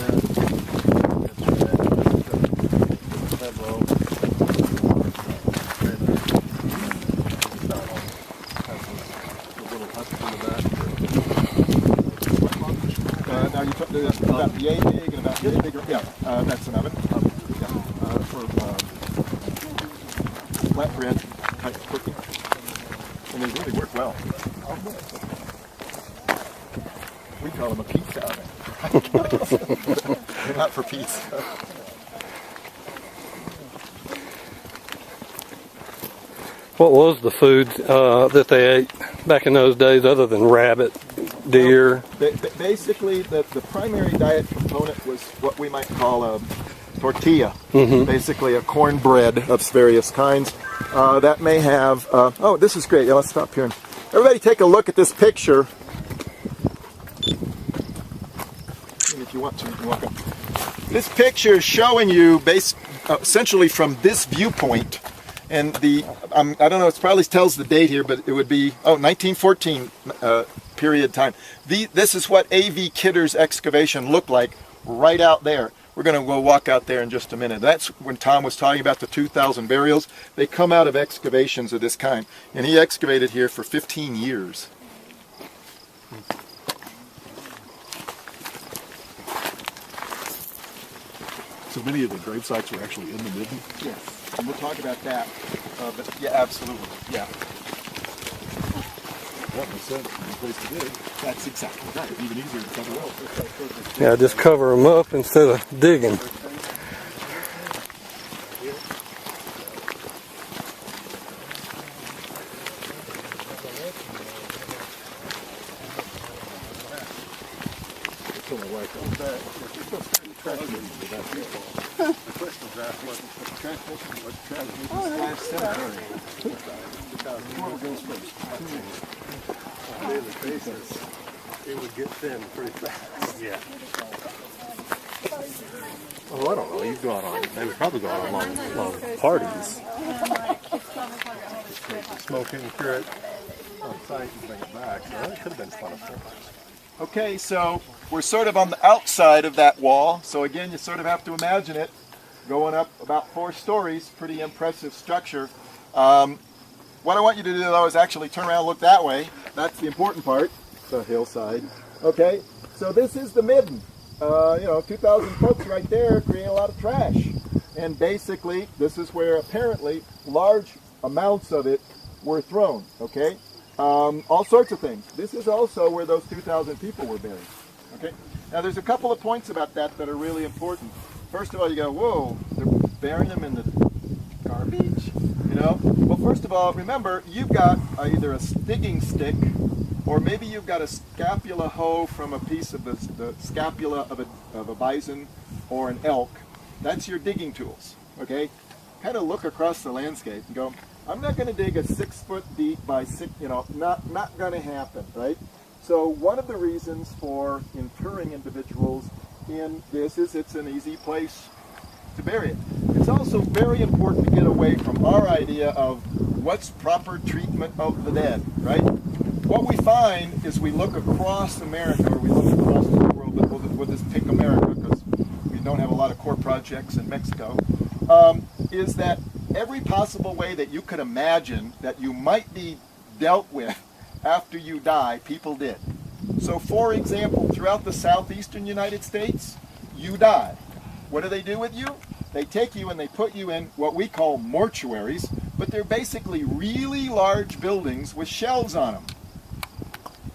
now you talk about the A big and about the A bigger. Yeah, that's an oven. For flatbread type cooking, and they really work well. We call them a pizza oven. They're not for pizza. What was the food that they ate back in those days other than rabbit, deer? Basically, the primary diet component was what we might call a tortilla, basically a cornbread of various kinds. That may have, oh, this is great. Yeah, let's stop here. Everybody take a look at this picture. And if you want to, you can walk up. This picture is showing you essentially from this viewpoint. And I don't know, it probably tells the date here, but it would be, 1914 period time. This is what A.V. Kidder's excavation looked like right out there. We're going to go walk out there in just a minute. That's when Tom was talking about the 2,000 burials. They come out of excavations of this kind. And he excavated here for 15 years. So many of the grave sites were actually in the midden? Yes. And we'll talk about that. But yeah, absolutely. Yeah. That makes sense. Good place to dig. That's exactly right. Even easier to cover up. Yeah, just cover them up instead of digging. it would get thin pretty fast. Yeah. Oh, I don't know. You've gone on. They would probably go on long parties. Smoking, cure it on site and bring it back. So that could have been fun of course. Okay, so we're sort of on the outside of that wall. So again, you sort of have to imagine it going up about 4 stories, pretty impressive structure. What I want you to do though is actually turn around and look that way. That's the important part, the hillside. Okay, so this is the midden. 2,000 folks right there create a lot of trash. And basically, this is where apparently large amounts of it were thrown, okay? All sorts of things. This is also where those 2,000 people were buried, okay? Now there's a couple of points about that that are really important. First of all, you go, whoa, they're burying them in the garbage, Well, first of all, remember, you've got either a digging stick or maybe you've got a scapula hoe from a piece of the scapula of a bison or an elk. That's your digging tools, okay? Kind of look across the landscape and go, I'm not going to dig a 6 foot deep by 6, not going to happen, right? So one of the reasons for interring individuals in this is it's an easy place to bury it. It's also very important to get away from our idea of what's proper treatment of the dead, right? What we find is we look across America, or we look across the world, but we'll just pick America because we don't have a lot of core projects in Mexico, is that every possible way that you could imagine that you might be dealt with after you die, people did. So for example, throughout the southeastern United States, you die. What do they do with you? They take you and they put you in what we call mortuaries, but they're basically really large buildings with shelves on them.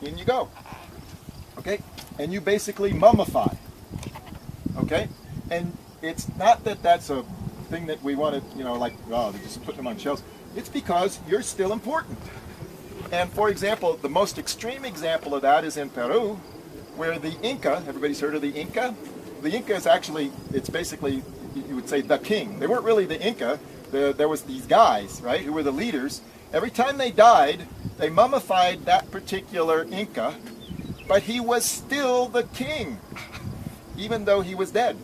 In you go. Okay? And you basically mummify. Okay? And it's not that that's a thing that we want to, they're just putting them on shelves. It's because you're still important. And for example, the most extreme example of that is in Peru, where the Inca, everybody's heard of the Inca? The Inca is actually, it's basically, you would say, the king. They weren't really the Inca. There was these guys, right, who were the leaders. Every time they died, they mummified that particular Inca, but he was still the king, even though he was dead.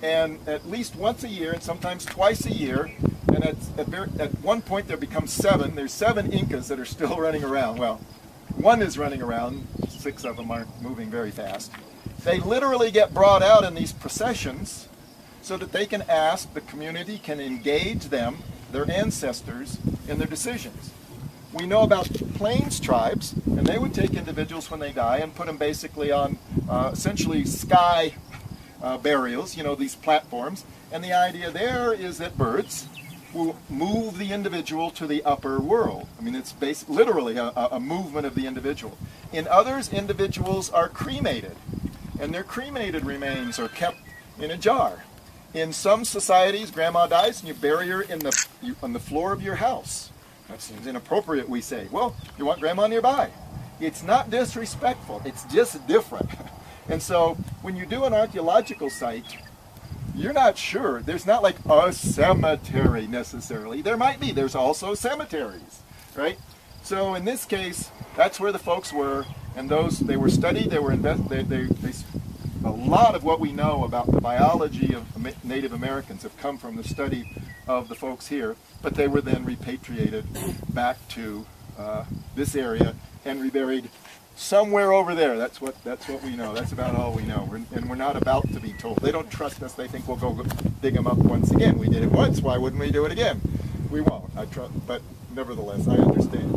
And at least once a year, and sometimes twice a year, and at one point there becomes 7. There's 7 Incas that are still running around. Well, one is running around. 6 of them aren't moving very fast. They literally get brought out in these processions so that they can ask, the community can engage them, their ancestors, in their decisions. We know about Plains tribes, and they would take individuals when they die and put them basically on essentially sky burials, these platforms. And the idea there is that birds will move the individual to the upper world. I mean, it's literally a movement of the individual. In others, individuals are cremated, and their cremated remains are kept in a jar. In some societies, grandma dies and you bury her on the floor of your house. That seems inappropriate, we say. Well, you want grandma nearby. It's not disrespectful, it's just different. And so when you do an archaeological site, you're not sure. There's not like a cemetery necessarily. There might be. There's also cemeteries, right? So in this case, that's where the folks were, and they were studied. They were a lot of what we know about the biology of Native Americans have come from the study of the folks here, but they were then repatriated back to this area and reburied somewhere over there. That's what we know. That's about all we know. And we're not about to be told. They don't trust us. They think we'll go dig them up once again. We did it once. Why wouldn't we do it again? We won't. But nevertheless, I understand.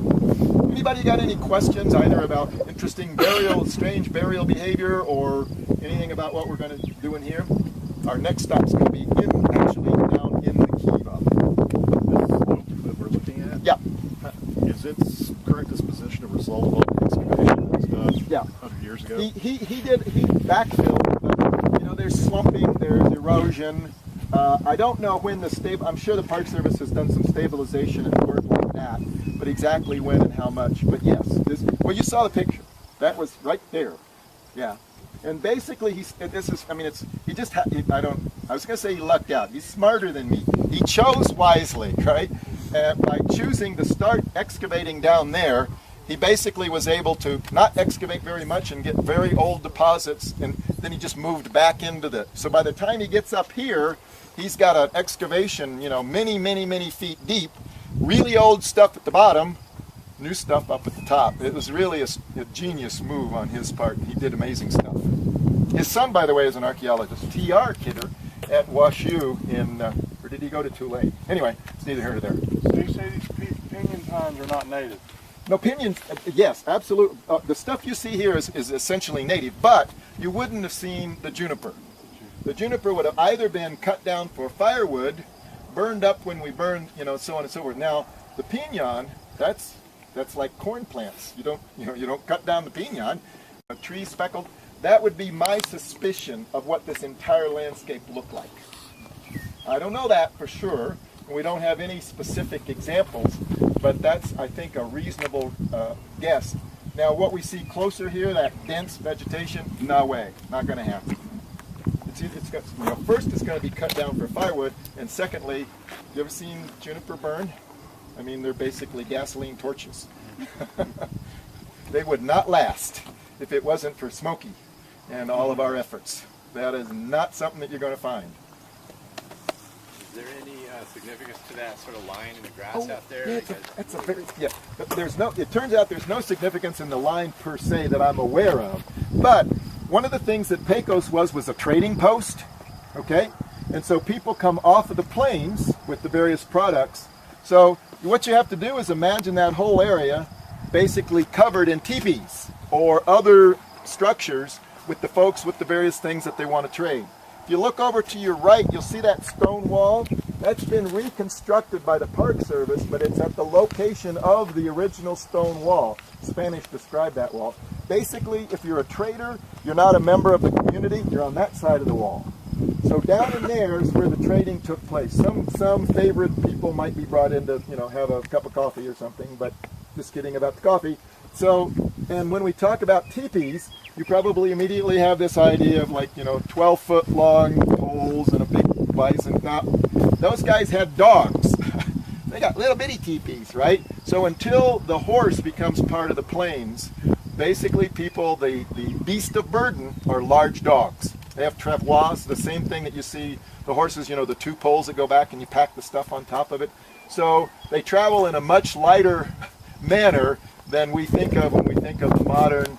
Anybody got any questions either about interesting burial, strange burial behavior, or anything about what we're going to do in here? Our next stop's going to be actually down in the Kiva. That we're looking at? Yeah. Is its current disposition a result of all the excavation that's done Yeah. 100 years ago? He backfilled, but there's slumping, there's erosion. I don't know when I'm sure the Park Service has done some stabilization and work like that, but exactly when and how much. But yes, you saw the picture. That was right there. Yeah. And basically, I was going to say he lucked out. He's smarter than me. He chose wisely, right? By choosing to start excavating down there, he basically was able to not excavate very much and get very old deposits, and then he just moved back into so by the time he gets up here, he's got an excavation, many, many, many feet deep, really old stuff at the bottom, new stuff up at the top. It was really a genius move on his part. He did amazing stuff. His son, by the way, is an archaeologist, T.R. Kidder, at WashU in, or did he go to Tulane? Anyway, it's neither here nor there. So you say these pinyon pines are not native? No, pinions, yes, absolutely. The stuff you see here is essentially native, but you wouldn't have seen the juniper. The juniper would have either been cut down for firewood, burned up when we burned, you know, so on and so forth. Now, the pinon, that's like corn plants. You don't cut down the pinon. A tree speckled. That would be my suspicion of what this entire landscape looked like. I don't know that for sure. We don't have any specific examples, but that's, I think, a reasonable guess. Now, what we see closer here, that dense vegetation, no way, not going to happen. It's got, you know, first, it's going to be cut down for firewood, and secondly, you ever seen juniper burn? I mean, they're basically gasoline torches. They would not last if it wasn't for Smokey and all of our efforts. That is not something that you're going to find. Is there any significance to that sort of line in the grass out there? Yeah, there's no. It turns out there's no significance in the line per se that I'm aware of. But one of the things that Pecos was a trading post. Okay, and so people come off of the plains with the various products. So what you have to do is imagine that whole area basically covered in teepees or other structures with the folks with the various things that they want to trade. If you look over to your right, you'll see that stone wall. That's been reconstructed by the Park Service, but it's at the location of the original stone wall. Spanish described that wall. Basically, if you're a trader, you're not a member of the community, you're on that side of the wall. So down in there is where the trading took place. Some favorite people might be brought in to, you know, have a cup of coffee or something, but just kidding about the coffee. So, and when we talk about teepees, you probably immediately have this idea of, like, you know, 12-foot long poles and a big bison. Now, those guys had dogs. They got little bitty teepees, right? So until the horse becomes part of the plains, basically people, the beast of burden are large dogs. They have travois, the same thing that you see the horses, you know, the two poles that go back and you pack the stuff on top of it. So they travel in a much lighter manner than we think of when we think of the modern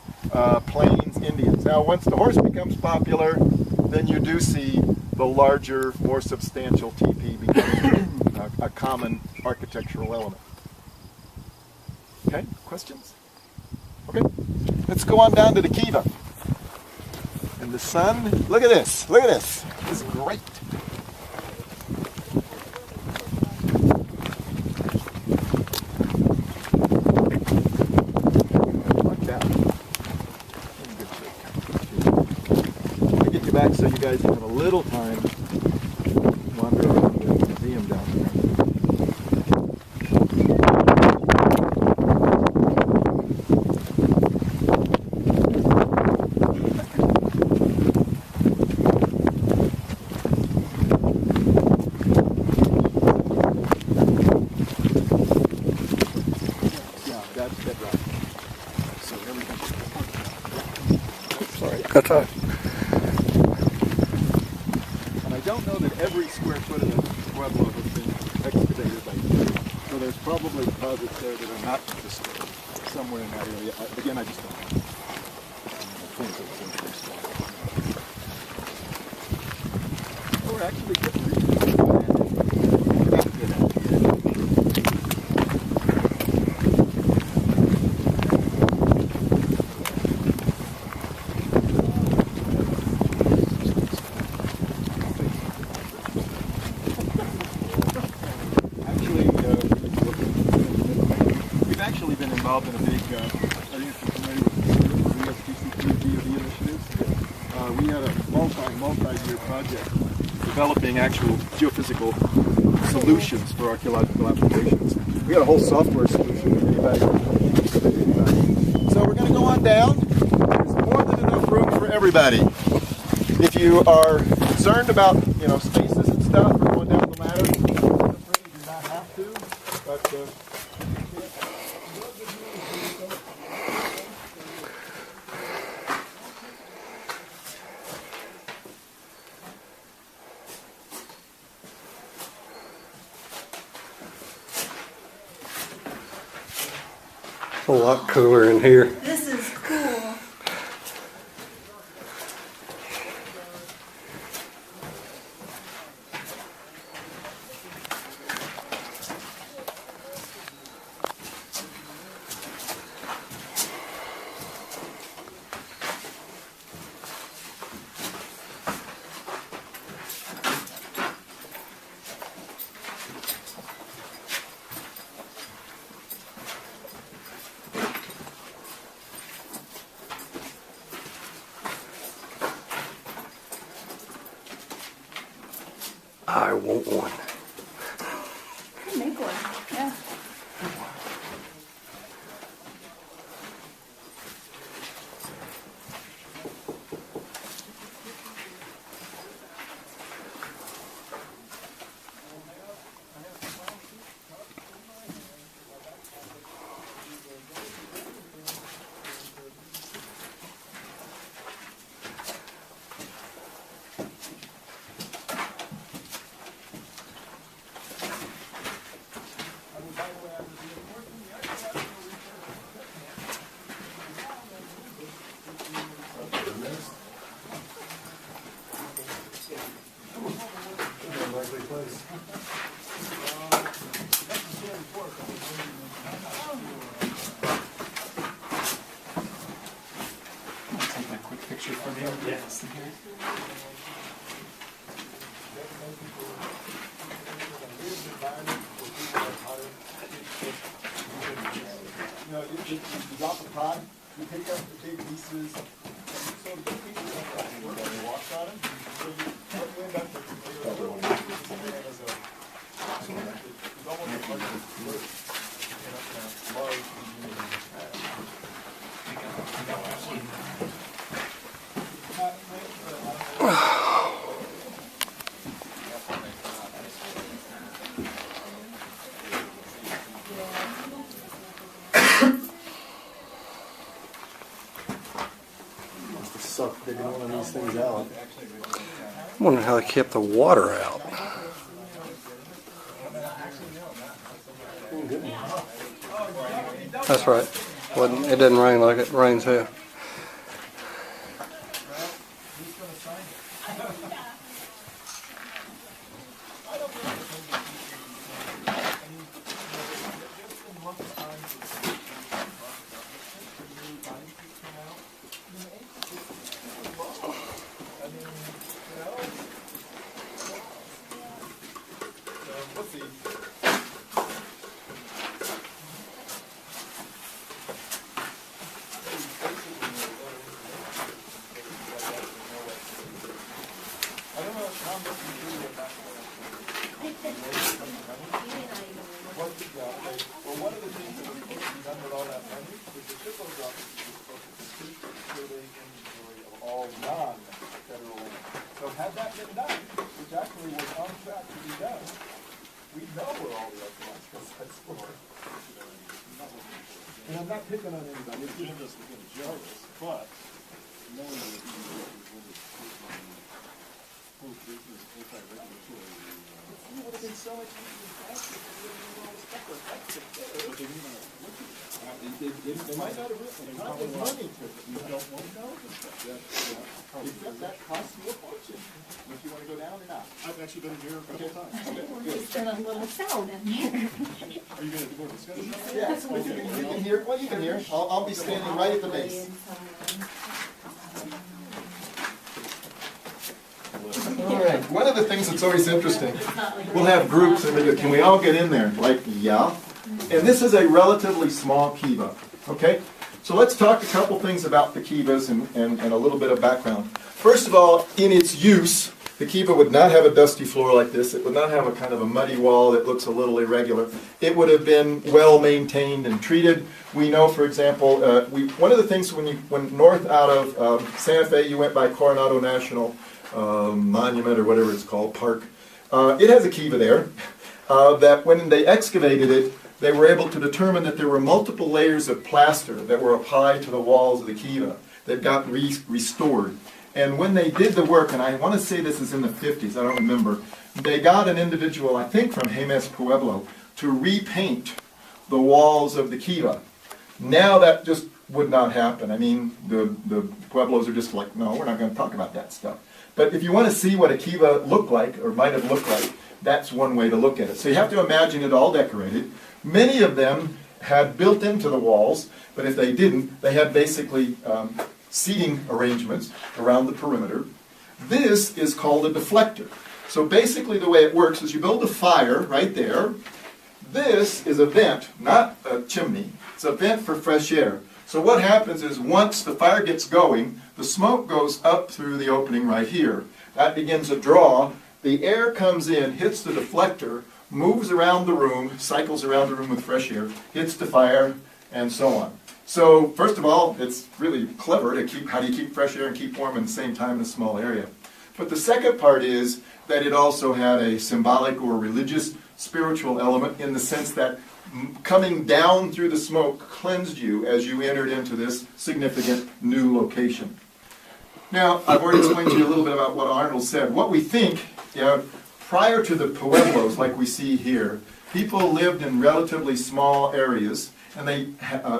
plains Indians. Now, once the horse becomes popular, then you do see the larger, more substantial teepee becoming a common architectural element. Okay, questions? Okay, let's go on down to the Kiva. And the sun, look at this, look at this. This is great. Back so you guys have a little time wander around the museum down there. Yeah, that's bedrock. So everything. Sorry, that's all right. I don't know that every square foot of the Pueblo has been excavated by humans. So there's probably deposits there that are not disturbed somewhere in that area. Again, I just don't know. We're actually getting involved in a big, I think you're familiar with the USGC DOD initiatives. We had a multi-year project developing actual geophysical solutions for archaeological applications. We had a whole software solution that anybody. So we're going to go on down. There's more than enough room for everybody. If you are concerned about, you know, spaces and stuff, or going down the ladder, feel free, you do not have to, but It's a lot cooler in here. This is cool. I want one. Could make one. Yeah. Take a quick picture from you. Yes. You know, you drop a pot, you pick up the big pieces, so the big pieces don't have to work on you wash on them, so you end up with it's almost like large. Suck digging one of these things out. I'm wondering how they kept the water out. That's right. It didn't rain like it rains here. Well, one of the things that we've done with all that money is the shipload drop is supposed to complete the survey inventory of all non-federal land. So had that been done, which actually was on track to be done, we'd know where all the archaeological sites were. And I'm not picking on anybody, it's just us within jealous, but knowing that he was pro-business, anti-regulatory. It would have been so much easier faster if we didn't all this stuff like that. But they didn't look at it. They might not have written it. Not as money to it. You don't want to know this stuff. Except that costs you a fortune. If you want to go down or not. I've actually been here a couple times. It's been a little cell down here. Are you going to go discuss it? Yes, well, you can hear. Well, you can hear. I'll be standing right at the base. All right. One of the things that's always interesting, we'll have groups and we go, can we all get in there? Like, yeah. And this is a relatively small kiva. Okay? So let's talk a couple things about the kivas and a little bit of background. First of all, in its use, the kiva would not have a dusty floor like this. It would not have a kind of a muddy wall that looks a little irregular. It would have been well maintained and treated. We know, for example, one of the things when you went north out of Santa Fe, you went by Coronado National Monument or whatever it's called, park. It has a kiva there that when they excavated it, they were able to determine that there were multiple layers of plaster that were applied to the walls of the kiva that got restored. And when they did the work, and I want to say this is in the 50s, I don't remember, they got an individual, I think from Jemez Pueblo, to repaint the walls of the kiva. Now that just would not happen. I mean, the Pueblos are just like, no, we're not going to talk about that stuff. But if you want to see what a kiva looked like, or might have looked like, that's one way to look at it. So you have to imagine it all decorated. Many of them had built into the walls, but if they didn't, they had basically seating arrangements around the perimeter. This is called a deflector. So basically the way it works is you build a fire right there. This is a vent, not a chimney. It's a vent for fresh air. So what happens is once the fire gets going, the smoke goes up through the opening right here. That begins a draw The air comes in, hits the deflector, moves around the room, cycles around the room with fresh air, hits the fire, and so on. So first of all, it's really clever to keep, how do you keep fresh air and keep warm at the same time in a small area? But the second part is that it also had a symbolic or religious, spiritual element in the sense that coming down through the smoke cleansed you as you entered into this significant new location. Now, I've already explained to you a little bit about what Arnold said. What we think, prior to the pueblos like we see here, people lived in relatively small areas, and they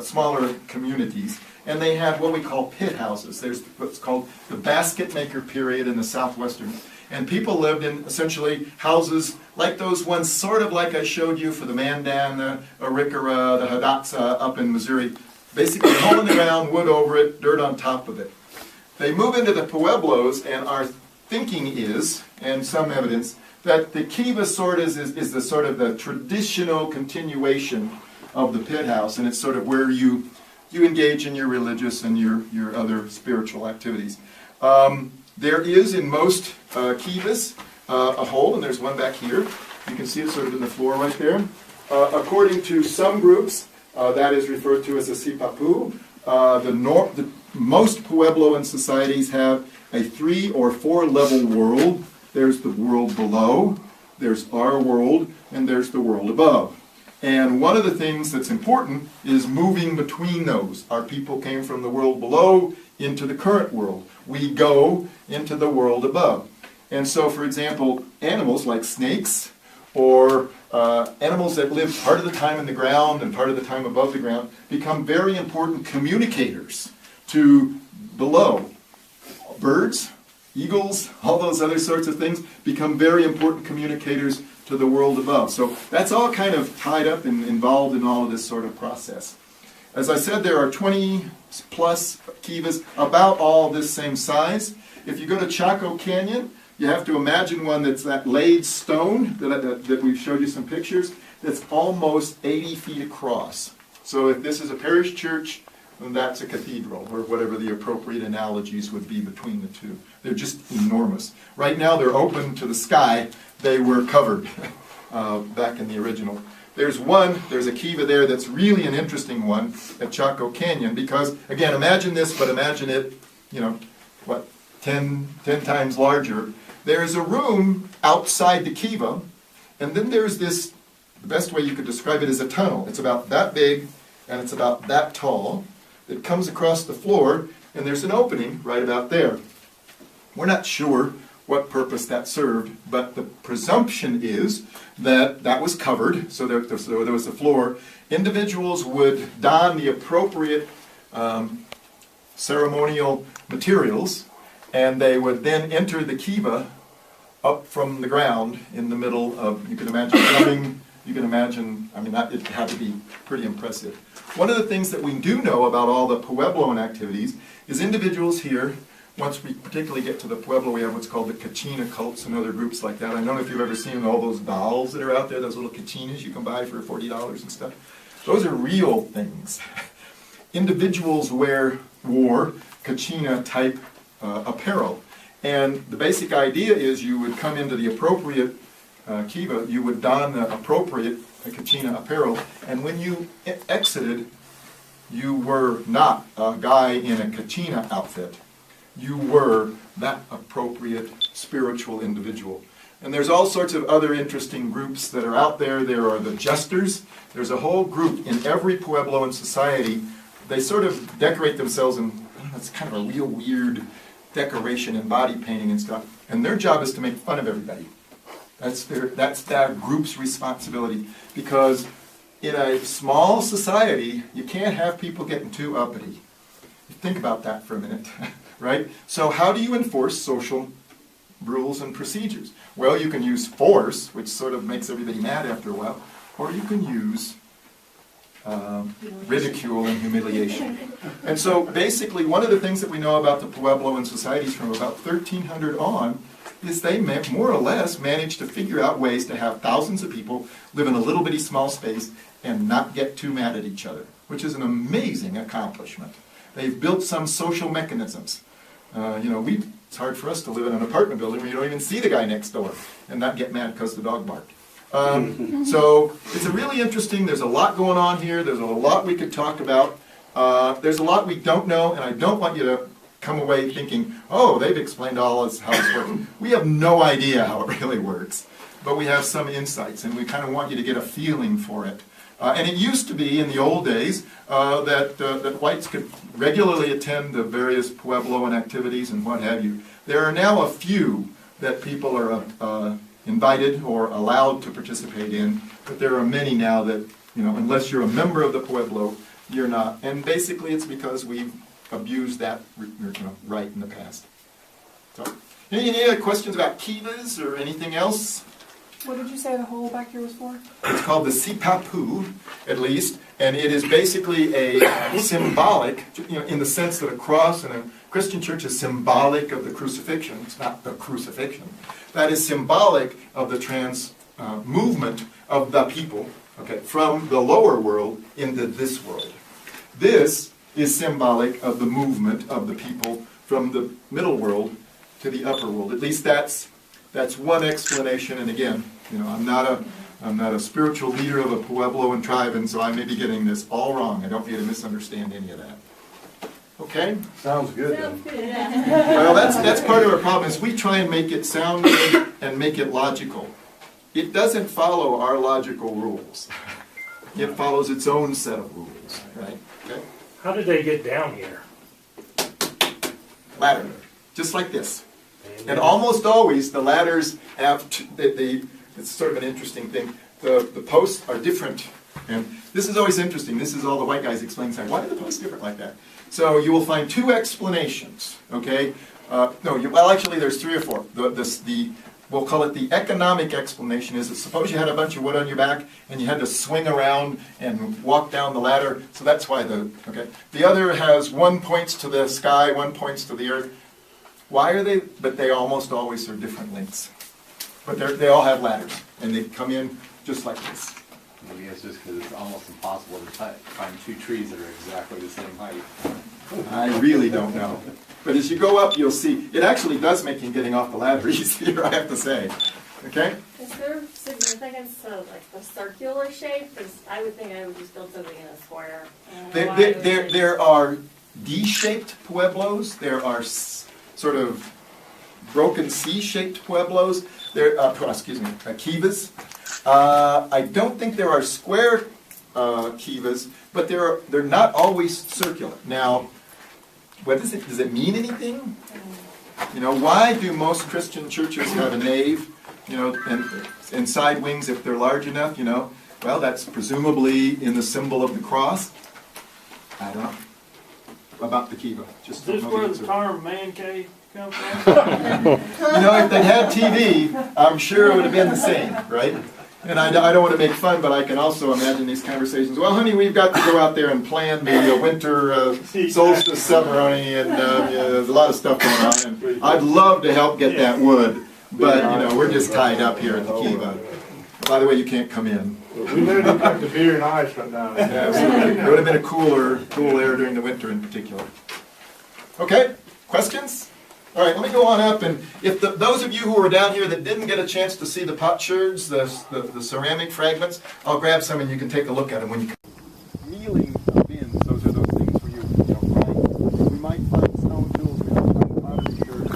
smaller communities, and they had what we call pit houses. There's what's called the basket maker period in the southwestern. And people lived in essentially houses like those ones, sort of like I showed you for the Mandan, the Arikara, the Hidatsa up in Missouri. Basically, hole in the ground, wood over it, dirt on top of it. They move into the pueblos, and our thinking is, and some evidence, that the kiva sort is the sort of the traditional continuation of the pit house, and it's sort of where you engage in your religious and your other spiritual activities. There is in most kivas a hole, and there's one back here. You can see it sort of in the floor right there. According to some groups, that is referred to as a sipapu. Most Puebloan societies have a 3 or 4 level world. There's the world below, there's our world, and there's the world above. And one of the things that's important is moving between those. Our people came from the world below into the current world. We go into the world above. And so, for example, animals like snakes or animals that live part of the time in the ground and part of the time above the ground become very important communicators to below. Birds, eagles, all those other sorts of things become very important communicators to the world above. So that's all kind of tied up and involved in all of this sort of process. As I said, there are 20 plus kivas about all this same size. If you go to Chaco Canyon, you have to imagine one that's that laid stone that we've showed you some pictures, that's almost 80 feet across. So if this is a parish church, then that's a cathedral, or whatever the appropriate analogies would be between the two. They're just enormous. Right now they're open to the sky. They were covered back in the original. There's a kiva there that's really an interesting one at Chaco Canyon, because, again, imagine this, but imagine it, 10 times larger. There's a room outside the kiva, and then there's this, the best way you could describe it is a tunnel. It's about that big, and it's about that tall. It comes across the floor, and there's an opening right about there. We're not sure what purpose that served, but the presumption is that that was covered, so there was a floor. Individuals would don the appropriate ceremonial materials, and they would then enter the kiva up from the ground in the middle of, you can imagine drumming, you can imagine, it had to be pretty impressive. One of the things that we do know about all the Puebloan activities is individuals here, once we particularly get to the Pueblo, we have what's called the Kachina cults and other groups like that. I don't know if you've ever seen all those dolls that are out there, those little Kachinas you can buy for $40 and stuff. Those are real things. Individuals wore Kachina type apparel. And the basic idea is you would come into the appropriate kiva, you would don the appropriate Kachina apparel, and when you exited, you were not a guy in a Kachina outfit. You were that appropriate spiritual individual. And there's all sorts of other interesting groups that are out there. There are the jesters. There's a whole group in every Puebloan society. They sort of decorate themselves in, it's kind of a real weird decoration and body painting and stuff. And their job is to make fun of everybody. That's that group's responsibility. Because in a small society, you can't have people getting too uppity. Think about that for a minute, right? So how do you enforce social rules and procedures? Well, you can use force, which sort of makes everybody mad after a while, or you can use ridicule and humiliation. And so basically one of the things that we know about the Puebloan societies from about 1300 on is they more or less managed to figure out ways to have thousands of people live in a little bitty small space and not get too mad at each other, which is an amazing accomplishment. They've built some social mechanisms. It's hard for us to live in an apartment building where you don't even see the guy next door and not get mad because the dog barked. So it's a really interesting, there's a lot going on here, there's a lot we could talk about. There's a lot we don't know, and I don't want you to come away thinking, oh, they've explained all this, how this works. We have no idea how it really works, but we have some insights, and we kind of want you to get a feeling for it. And it used to be in the old days that whites could regularly attend the various Puebloan activities and what have you. There are now a few that people are invited or allowed to participate in, but there are many now that, unless you're a member of the Pueblo, you're not. And basically it's because we've abused that right in the past. So, any other questions about kivas or anything else? What did you say the hole back here was for? It's called the sipapu, at least, and it is basically a symbolic, in the sense that a cross in a Christian church is symbolic of the crucifixion. It's not the crucifixion. That is symbolic of the movement of the people, from the lower world into this world. This is symbolic of the movement of the people from the middle world to the upper world. At least that's one explanation, and again, I'm not a spiritual leader of a Puebloan tribe, and so I may be getting this all wrong. I don't need to misunderstand any of that. Okay? Sounds good. Sounds Then. good, yeah. Well, that's part of our problem, is we try and make it sound good and make it logical. It doesn't follow our logical rules. It follows its own set of rules, right? Okay? How did they get down here? Ladder, just like this. And almost always the ladders have, it's sort of an interesting thing, the posts are different. And this is always interesting. This is all the white guys explaining, saying, why are the posts different like that? So you will find two explanations, okay? Actually there's three or four. We'll call it the economic explanation is that suppose you had a bunch of wood on your back and you had to swing around and walk down the ladder, so that's why the other has one points to the sky, one points to the earth. Why are they? But they almost always are different lengths. But they all have ladders, and they come in just like this. Maybe it's just because it's almost impossible to find two trees that are exactly the same height. I really don't know. But as you go up, you'll see, it actually does make getting off the ladder easier, I have to say. Okay? Is there significance to like the circular shape? Because I would think I would just build something in a square. There are D-shaped pueblos. There are sort of broken C-shaped pueblos. Kivas. I don't think there are square kivas, but they're not always circular. Now, what is it? Does it mean anything? Why do most Christian churches have a nave, and side wings if they're large enough? Well, that's presumably in the symbol of the cross. I don't know about the kiva. Is this where the term man cave comes from? If they had TV, I'm sure it would have been the same, right? And I don't want to make fun, but I can also imagine these conversations. Well, honey, we've got to go out there and plan the winter solstice ceremony, and there's a lot of stuff going on. And I'd love to help get that wood, but we're just tied up here at the Kiva. By the way, you can't come in. We literally got the beer and ice right now. It would have been a cool air during the winter in particular. Okay, questions? All right, let me go on up, and if those of you who were down here that didn't get a chance to see the potsherds, the ceramic fragments, I'll grab some and you can take a look at them when you come. Kneeling bins, those are those things where we might find stone tools, we might find pottery sherds.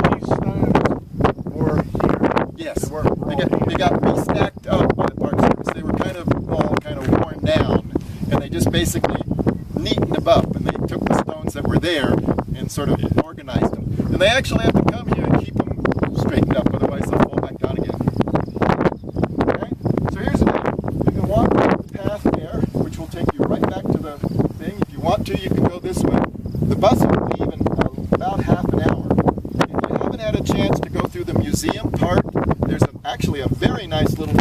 These stones were here. Yes, they got restacked up by the Park Service. They were kind of all worn down, and they just basically neatened them up, and they took the stones that were there and sort of organized them. And they actually have to come here and keep them straightened up, otherwise they'll fall back down again. Okay? So here's the thing. You can walk the path there, which will take you right back to the thing. If you want to, you can go this way. The bus will leave in about half an hour. If you haven't had a chance to go through the museum part, there's actually a very nice little